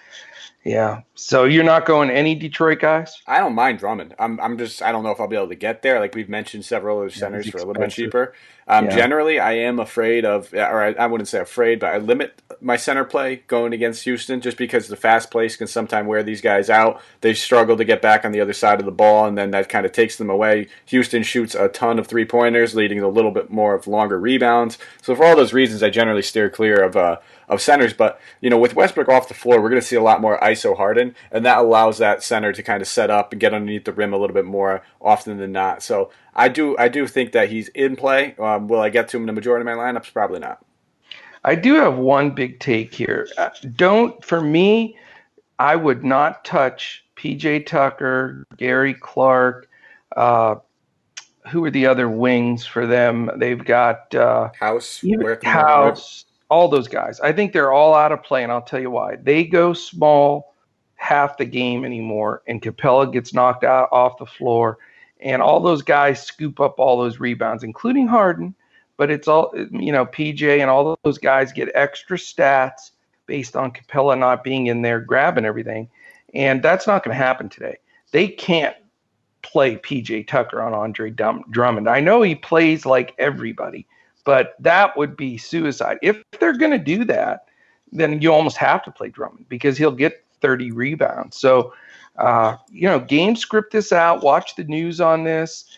yeah. So you're not going any Detroit guys? I don't mind Drummond. I'm just I don't know if I'll be able to get there. Like we've mentioned several other Yeah, centers he's for a little bit expensive. cheaper. Yeah. Generally, I am afraid of, or I wouldn't say afraid, but I limit my center play going against Houston just because the fast pace can sometimes wear these guys out. They struggle to get back on the other side of the ball, and then that kind of takes them away. Houston shoots a ton of 3-pointers, leading to a little bit more of longer rebounds. So for all those reasons, I generally steer clear of centers. But with Westbrook off the floor, we're going to see a lot more ISO Harden, and that allows that center to kind of set up and get underneath the rim a little bit more often than not. So I do think that he's in play. Will I get to him in the majority of my lineups? Probably not. I do have one big take here. For me, I would not touch PJ Tucker, Gary Clark. Uh, who are the other wings for them? They've got House, even where at the moment? House, all those guys. I think they're all out of play, and I'll tell you why. They go small half the game anymore, and Capella gets knocked out off the floor, and all those guys scoop up all those rebounds, including Harden. But it's all, PJ and all those guys get extra stats based on Capella not being in there grabbing everything, and that's not going to happen today. They can't play PJ Tucker on Andre Drummond. I know he plays like everybody, but that would be suicide. If they're going to do that, then you almost have to play Drummond because he'll get 30 rebounds. So, game script this out, watch the news on this.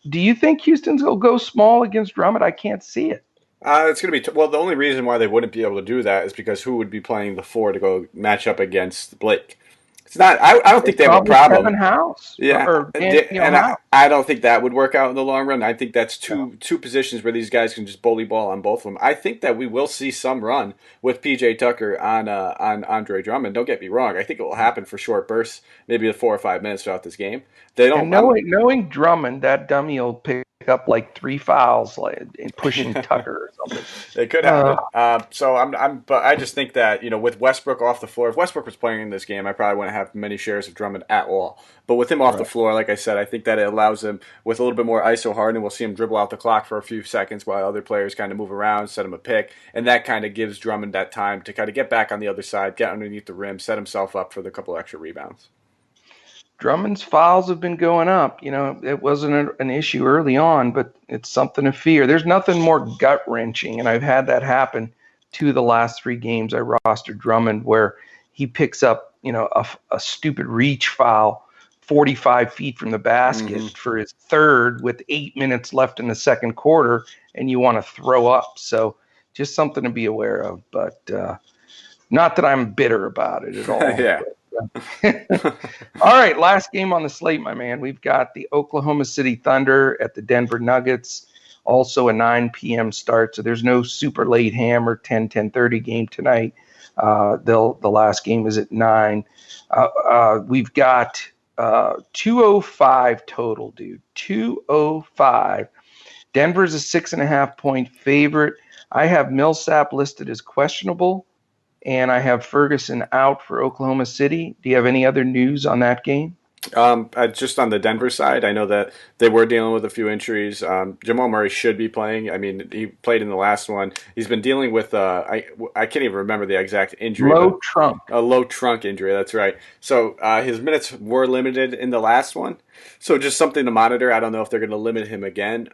Do you think Houston's will go small against Drummond? I can't see it. It's going to be well. The only reason why they wouldn't be able to do that is because who would be playing the 4 to go match up against Blake? It's not. I don't think It's they have a probably problem. Kevin House Yeah, or Daniel and House. I don't think that would work out in the long run. I think that's Yeah. two positions where these guys can just bully ball on both of them. I think that we will see some run with PJ Tucker on Andre Drummond. Don't get me wrong. I think it will happen for short bursts, maybe 4 or 5 minutes throughout this game. They don't. And knowing Drummond, that dummy will pick up like 3 fouls and pushing Tucker or something. It could happen. But I just think that with Westbrook off the floor, if Westbrook was playing in this game, I probably wouldn't have many shares of Drummond at all. But with him off the Right. floor, like I said, I think that it allows him with a little bit more ISO Harden. We'll see him dribble out the clock for a few seconds while other players kind of move around, set him a pick, and that kind of gives Drummond that time to kind of get back on the other side, get underneath the rim, set himself up for the couple extra rebounds. Drummond's fouls have been going up. It wasn't an issue early on, but it's something to fear. There's nothing more gut wrenching, and I've had that happen to the last 3 games I rostered Drummond, where he picks up, a stupid reach foul 45 feet from the basket for his third with 8 minutes left in the second quarter, and you want to throw up. So just something to be aware of, but not that I'm bitter about it at all. Yeah. All right, last game on the slate, my man. We've got the Oklahoma City Thunder at the Denver Nuggets, also a 9 p.m. start, so there's no super late hammer 10:30 game tonight. The last game is at 9. We've got 205 total, dude. 205. Denver's a 6.5-point favorite. I have Millsap listed as questionable, and I have Ferguson out for Oklahoma City. Do you have any other news on that game? Just on the Denver side, I know that they were dealing with a few injuries. Jamal Murray should be playing. I mean, he played in the last one. He's been dealing with I can't even remember the exact injury. Low trunk. A low trunk injury. That's right. So his minutes were limited in the last one. So just something to monitor. I don't know if they're going to limit him again.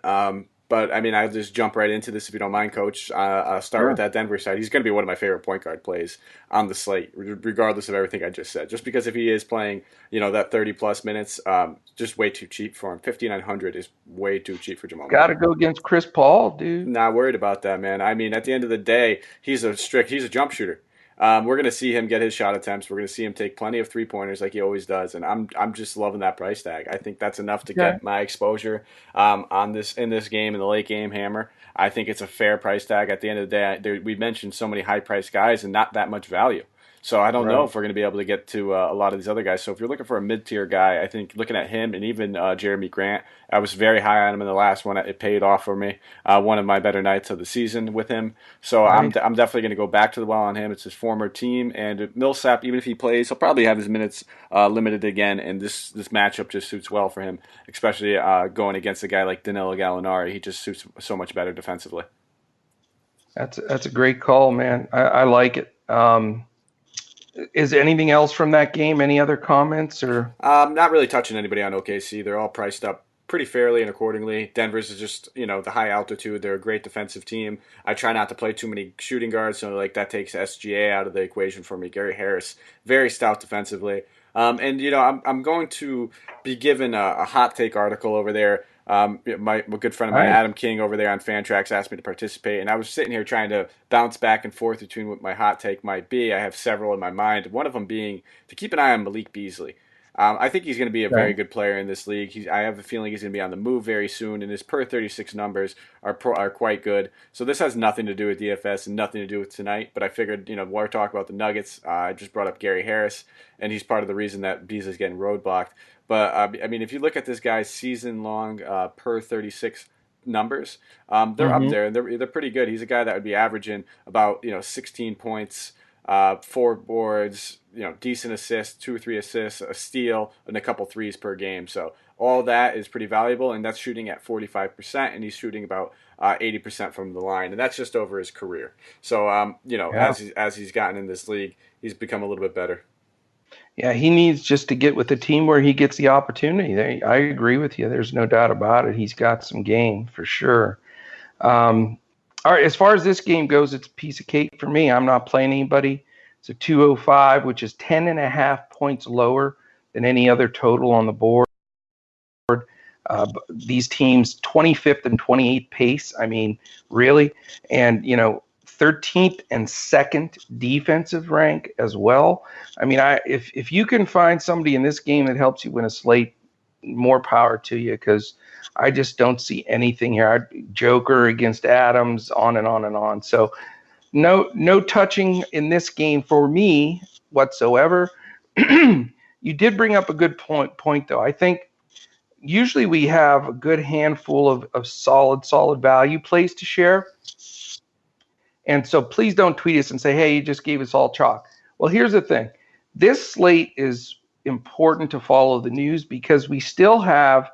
But, I mean, I'll just jump right into this if you don't mind, Coach. I'll start with that Denver side. He's going to be one of my favorite point guard plays on the slate, regardless of everything I just said. Just because if he is playing, that 30-plus minutes, just way too cheap for him. 5,900 is way too cheap for Jamal Murray. Got to go against Chris Paul, dude. Not worried about that, man. I mean, at the end of the day, he's a jump shooter. We're going to see him get his shot attempts. We're going to see him take plenty of 3-pointers like he always does, and I'm just loving that price tag. I think that's enough to Okay. get my exposure on this in this game in the late game hammer. I think it's a fair price tag. At the end of the day, we mentioned so many high priced guys and not that much value. So I don't know Right. if we're going to be able to get to a lot of these other guys. So if you're looking for a mid tier guy, I think looking at him and even Jeremy Grant, I was very high on him in the last one. It paid off for me. One of my better nights of the season with him. So Nice. I'm definitely going to go back to the well on him. It's his former team, and Millsap, even if he plays, he'll probably have his minutes limited again. And this matchup just suits well for him, especially going against a guy like Danilo Gallinari. He just suits so much better defensively. That's a great call, man. I like it. Is anything else from that game? Any other comments or? Not really touching anybody on OKC. They're all priced up pretty fairly and accordingly. Denver's is just, the high altitude. They're a great defensive team. I try not to play too many shooting guards, so like that takes SGA out of the equation for me. Gary Harris, very stout defensively. And I'm going to be given a hot take article over there. My good friend of All mine, right. Adam King, over there on Fantrax, asked me to participate, and I was sitting here trying to bounce back and forth between what my hot take might be. I have several in my mind. One of them being to keep an eye on Malik Beasley. I think he's going to be a very Okay. good player in this league. I have a feeling he's going to be on the move very soon, and his per 36 numbers are quite good. So this has nothing to do with DFS and nothing to do with tonight. But I figured, while we're talking about the Nuggets, I just brought up Gary Harris, and he's part of the reason that Beasley's getting roadblocked. But I mean, if you look at this guy's season-long per 36 numbers, they're up Mm-hmm. there. They're pretty good. He's a guy that would be averaging about 16 points, 4 boards, decent assists, 2 or 3 assists, a steal, and a couple threes per game. So all that is pretty valuable, and that's shooting at 45%, and he's shooting about 80% from the line, and that's just over his career. So Yeah. as he's gotten in this league, he's become a little bit better. Yeah. He needs just to get with a team where he gets the opportunity. I agree with you. There's no doubt about it. He's got some game for sure. Um, all right. As far as this game goes, it's a piece of cake for me. I'm not playing anybody. It's a 205, which is 10.5 points lower than any other total on the board. These teams 25th and 28th pace. I mean, really, and 13th and second defensive rank as well. I mean, if you can find somebody in this game that helps you win a slate, more power to you, because I just don't see anything here. Joker against Adams, on and on and on. So no touching in this game for me whatsoever. You did bring up a good point though. I think usually we have a good handful of solid value plays to share. And so please don't tweet us and say, hey, you just gave us all chalk. Well, here's the thing. This slate is important to follow the news because we still have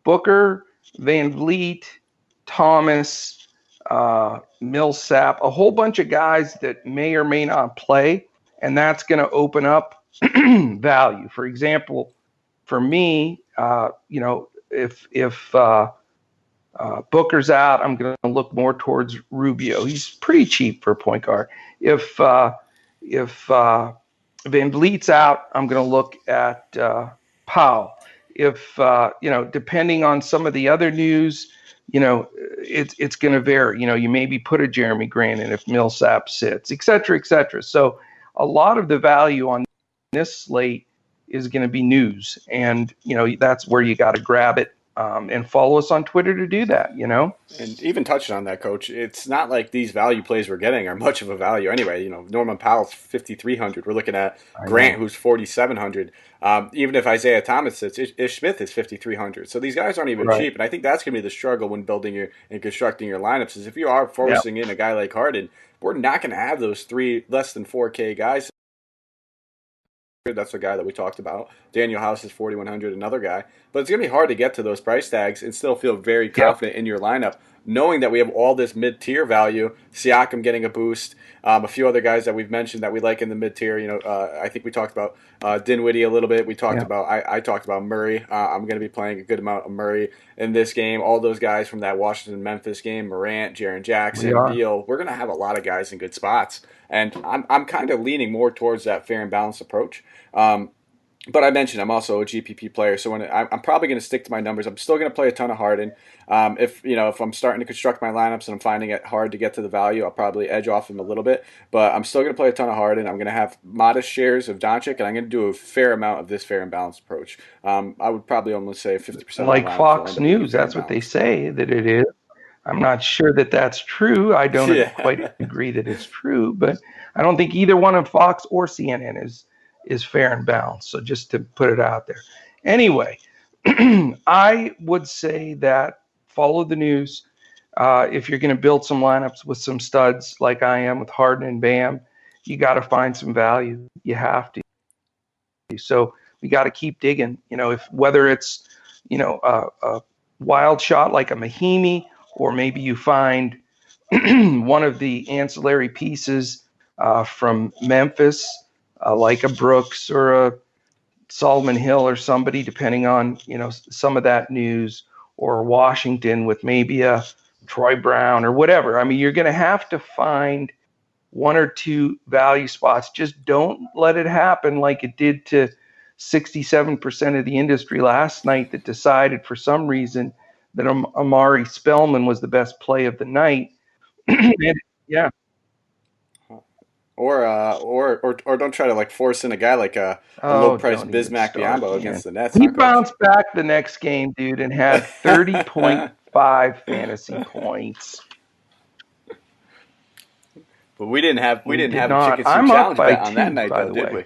Booker, Van Vliet, Thomas, Millsap, a whole bunch of guys that may or may not play, and that's going to open up value. For example, for me, if Booker's out, I'm going to look more towards Rubio. He's pretty cheap for a point guard. If Van Vliet's out, I'm going to look at Powell. If depending on some of the other news, it's going to vary. You maybe put a Jeremy Grant in if Millsap sits, et cetera, et cetera. So a lot of the value on this slate is going to be news, and that's where you got to grab it. And follow us on Twitter to do that. And even touching on that, Coach, it's not like these value plays we're getting are much of a value anyway. Norman Powell's 5,300. We're looking at I Grant, know. who's 4,700. Even if Isaiah Thomas sits, Ish Smith is 5,300. So these guys aren't even Right. cheap, and I think that's going to be the struggle when building your and constructing your lineups. Is if you are Yep. forcing in a guy like Harden, we're not going to have those three less than 4K guys. That's the guy that we talked about. Daniel House is 4,100, another guy. But it's going to be hard to get to those price tags and still feel very Yep. confident in your lineup, knowing that we have all this mid-tier value. Siakam getting a boost. A few other guys that we've mentioned that we like in the mid-tier. I think we talked about Dinwiddie a little bit. We talked Yep. about I talked about Murray. I'm going to be playing a good amount of Murray in this game. All those guys from that Washington-Memphis game, Morant, Jaren We Jackson, are. Beal. We're going to have a lot of guys in good spots. And I'm kind of leaning more towards that fair and balanced approach. But I mentioned I'm also a GPP player, so I'm probably going to stick to my numbers. I'm still going to play a ton of Harden. If I'm starting to construct my lineups and I'm finding it hard to get to the value, I'll probably edge off him a little bit. But I'm still going to play a ton of Harden. I'm going to have modest shares of Doncic, and I'm going to do a fair amount of this fair and balanced approach. I would probably almost say 50% of my Like lineups will Fox end up being News, fair and that's what they balanced. say that it is. I'm not sure that that's true. I don't quite Yeah. agree that it's true, but I don't think either one of Fox or CNN is fair and balanced. So just to put it out there. Anyway, I would say that follow the news. If you're going to build some lineups with some studs like I am with Harden and Bam, you got to find some value. You have to. So we got to keep digging. If whether it's a wild shot like a Mahimi, or maybe you find one of the ancillary pieces from Memphis, like a Brooks or a Solomon Hill or somebody, depending on some of that news, or Washington with maybe a Troy Brown or whatever. I mean, you're going to have to find one or two value spots. Just don't let it happen like it did to 67% of the industry last night, that decided for some reason that Amari Spellman was the best play of the night. Yeah. Or don't try to like force in a guy like a low Oh, price don't even Bismack start, Biyombo man. against the Nets, He huh, Coach? bounced back the next game, dude, and had 30.5 fantasy points. But we didn't have We did a not. chicken soup I'm up challenge by bet on that 2, night by though, the did way. we?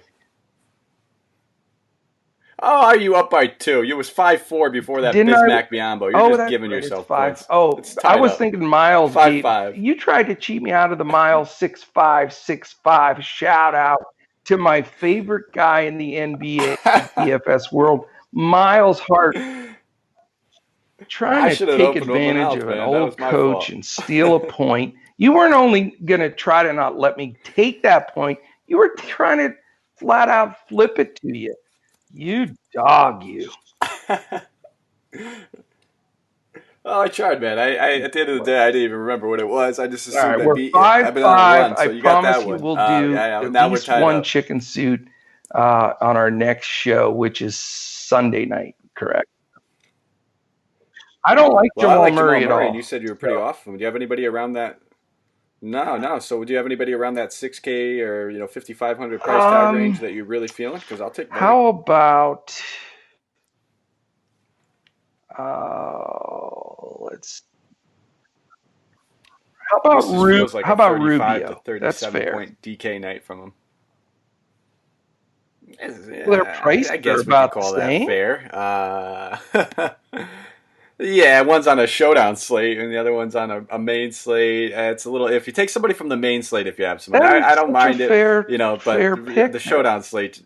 Oh, are you up by 2? You was 5-4 before that Didn't I? Bismack Biyombo. You're Oh, just that's giving right. It's yourself 5. points. Oh, It's I tied was up. thinking Miles Five gave. five. You tried to cheat me out of the Miles 6'5", 6'5". Shout out to my favorite guy in the NBA DFS world, Miles Hart, trying I to should have take opened one advantage else, of an man. That old was my coach fault. and steal a point. You weren't only going to try to not let me take that point, you were trying to flat out flip it to you. You dog, you. Oh, I tried, man. I at the end of the day, I didn't even remember what it was. I just All assumed right, I we're beat you. I've been on a 5-5. run, I so you got promise that you one. we'll do Yeah. at Now we're least tied one up. chicken suit on our next show, which is Sunday night, correct? I don't like Well, I Jamal like Jamal Murray at Murray, and you all. said you were pretty So, off him. Do you have anybody around that? No. So, do you have anybody around that 6K or 5,500 price tag range um, that you're really feeling? Because I'll take Murray. how about let's This just feels like How a about 35 to Rubio? That's 37 fair. point DK night from him. Well, their Yeah, I prices are guess we could about the call that same. fair. Yeah, one's on a showdown slate and the other one's on a main slate. It's a little if you take somebody from the main slate if you have somebody. That I is don't such a mind it, but fair the pick, man. showdown slate.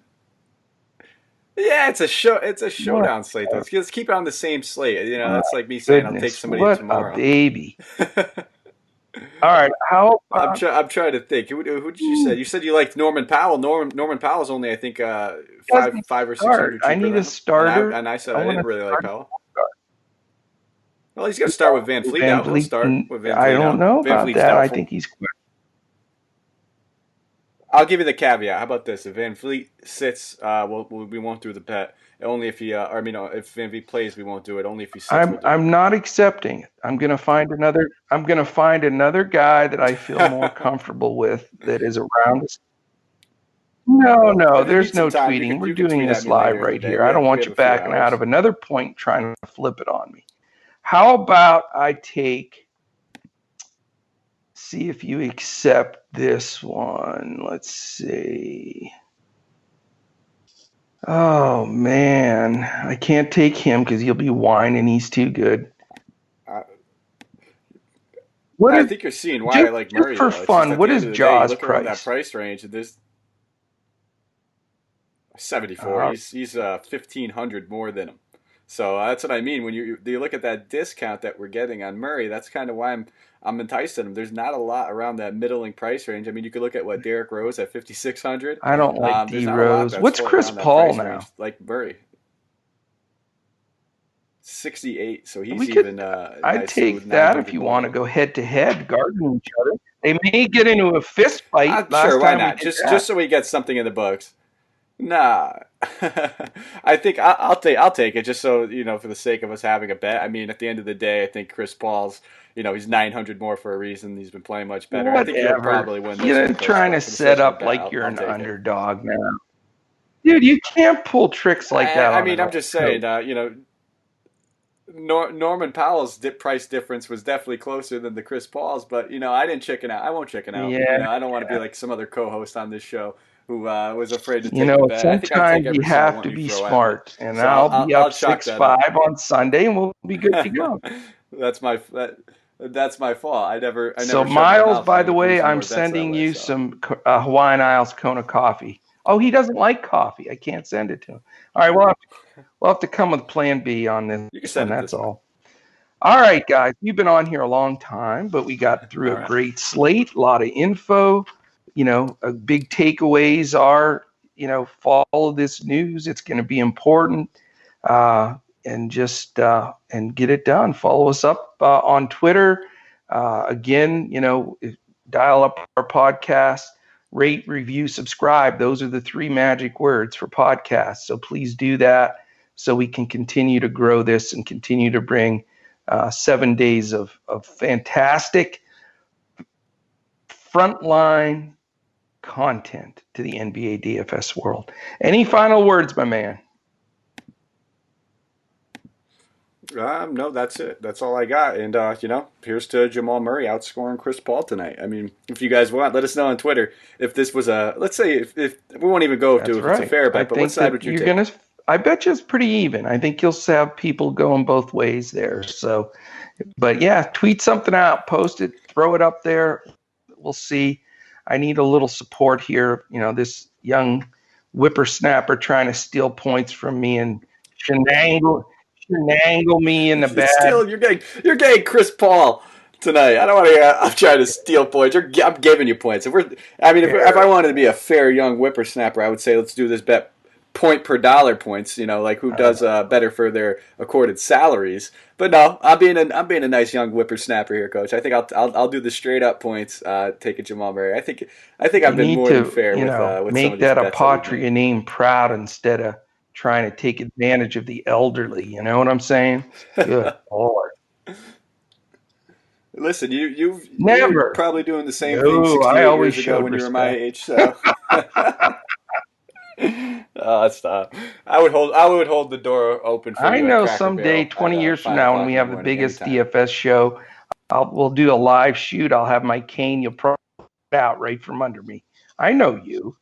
Yeah, it's a show. It's a My showdown slate though. Let's keep it on the same slate. my That's like me saying I'll take goodness, somebody what a tomorrow. baby! All right, how about I'm trying to think. Who did you say? You said you liked Norman Powell. Norman Powell's only I think doesn't five or six start? hundred I cheaper need a than him. And I starter. and I said I I want didn't to really like start. Powell. Well, he's going to start with Van Fleet Van out. He'll Vliet. start with Van I Fleet don't out. know Van about Fleet's that. I doubtful. think he's quick. I'll give you the caveat. How about this? If Van Fleet sits, we won't do the bet. Only if he, if Van Fleet plays, we won't do it. Only if he sits, we'll do it. I'm not accepting it. I'm gonna find another guy that I feel more comfortable with that is around us. Well, No, if you there's need some no time, tweeting. We're you can doing tweet at this me live later in the right day. here. I don't We want have you a few backing out hours. of another point trying to flip it on me. How about I see if you accept this one. Let's see. Oh man, I can't take him because he'll be whining. He's too good. I, What I is think you're seeing why I like just Murray for though. It's just fun? at What the end is of the day, you Jaw's look around that price? price range. There's 74. Uh, He's 1,500 more than him. So that's what I mean. When you look at that discount that we're getting on Murray, that's kind of why I'm enticed in him. There's not a lot around that middling price range. I mean, you could look at what Derrick Rose at 5,600. I don't like There's D not a lot Rose. that's What's floating Chris around that Paul price range now? like Murray. 68. So We he's could. even I'd nice smooth take that if 900 you more want than to him. go head to head, guarding each other. They may get into a fist fight. I'm sure. Last Why time we not? did Just that. so we get something in the books. Nah, I think I'll take it just so for the sake of us having a bet. I mean, at the end of the day, I think Chris Paul's he's 900 more for a reason. He's been playing much better. I think he'll Whatever. probably win this You're one, Coach. trying to But for the set sake of a up bet, like you're I'll an take it. underdog now. Dude, you can't pull tricks like that I on mean, an I'm old just coach. saying, Norman Powell's price difference was definitely closer than the Chris Paul's, but I didn't chicken out. I won't chicken out. Yeah, I don't want to be like some other co-host on this show who was afraid to take the bet. I think I sometimes take you every single have one to you be throw at me, smart, and so I'll be up I'll chalk six that up. five on Sunday, and we'll be good to go. That's my fault. I So never shut my Miles, mouth by the by way, losing I'm more bets that sending way. you So some Hawaiian Isles Kona coffee. Oh, he doesn't like coffee. I can't send it to him. All right, we'll have to come with Plan B on this you can one. send it That's this way. all. All right, guys, we've been on here a long time, but we got through All a right. great slate, a lot of info. Big takeaways are, follow this news. It's going to be important, and just and get it done. Follow us up on Twitter. Again, dial up our podcast, rate, review, subscribe. Those are the three magic words for podcasts. So please do that so we can continue to grow this and continue to bring 7 days of fantastic frontline content to the NBA DFS world. Any final words, my man? No, that's it. That's all I got. And here's to Jamal Murray outscoring Chris Paul tonight. I mean, if you guys want, let us know on Twitter if this was let's say if we won't even go That's if it's a right. fair I bet, but what think side that would you take? I bet you it's pretty even. I think you'll have people going both ways there. So, but yeah, tweet something out, post it, throw it up there. We'll see. I need a little support here. This young whippersnapper trying to steal points from me and shenagle me in the bad. You're getting Chris Paul tonight. I don't want to. I'm trying to steal points. I'm giving you points. If I wanted to be a fair young whippersnapper, I would say let's do this bet point per dollar points. Like who does better for their accorded salaries. But no, I'm being a nice young whippersnapper here, Coach. I think I'll do the straight up points. Taking Jamal Murray. I think I've been more than fair with some of make these that bets that we've Apotria made. name proud instead of trying to take advantage of the elderly. You know what I'm saying? Good Lord. Listen, you were Never. probably doing the same thing No, I 68 always years ago showed when you were my respect. age. So, stop. I would hold the door open for I you at know Cracker someday, Barrel at 20 years from 5 now, when o'clock we in the have the morning, biggest anytime. DFS show, we'll do a live shoot. I'll have my cane. You'll probably out right from under me. I know you.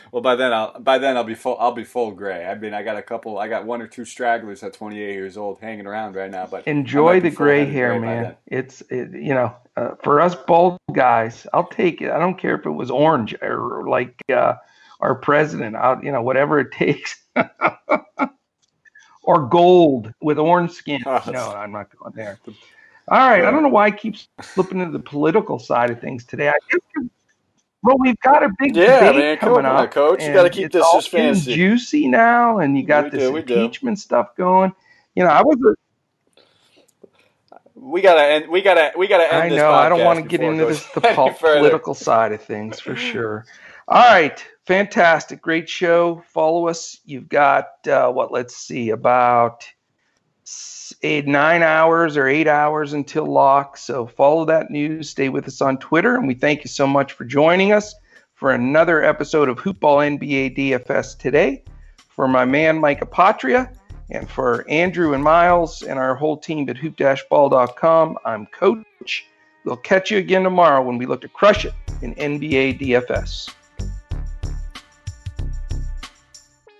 Well, by then I'll be full. I'll be full gray. I mean, I got one or two stragglers at 28 years old hanging around right now, but I Enjoy might be the full gray headed hair, gray by man. then. For us bald guys, I'll take it. I don't care if it was orange or like our president. Whatever it takes. Or gold with orange skin. No, I'm not going there. All right. I don't know why I keep slipping into the political side of things today. I guess we've got a big Yeah, debate man. Come coming on, up, Coach. You got to and keep it's this all just getting fantasy. juicy now, and you got We this do. We do. impeachment stuff going. I was We gotta end. We gotta I end this know. I don't want podcast to get before it into goes the any further. political side of things for sure. All right. Fantastic. Great show. Follow us. You've got, let's see, about 9 hours or 8 hours until lock. So follow that news. Stay with us on Twitter. And we thank you so much for joining us for another episode of Hoopball NBA DFS today. For my man, Mike Apotria, and for Andrew and Miles and our whole team at hoop-ball.com, I'm Coach. We'll catch you again tomorrow when we look to crush it in NBA DFS.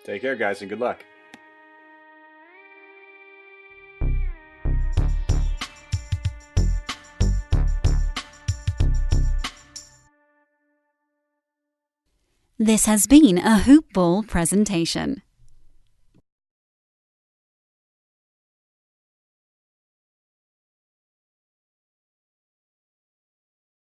Take care, guys, and good luck. This has been a Hoop Ball presentation.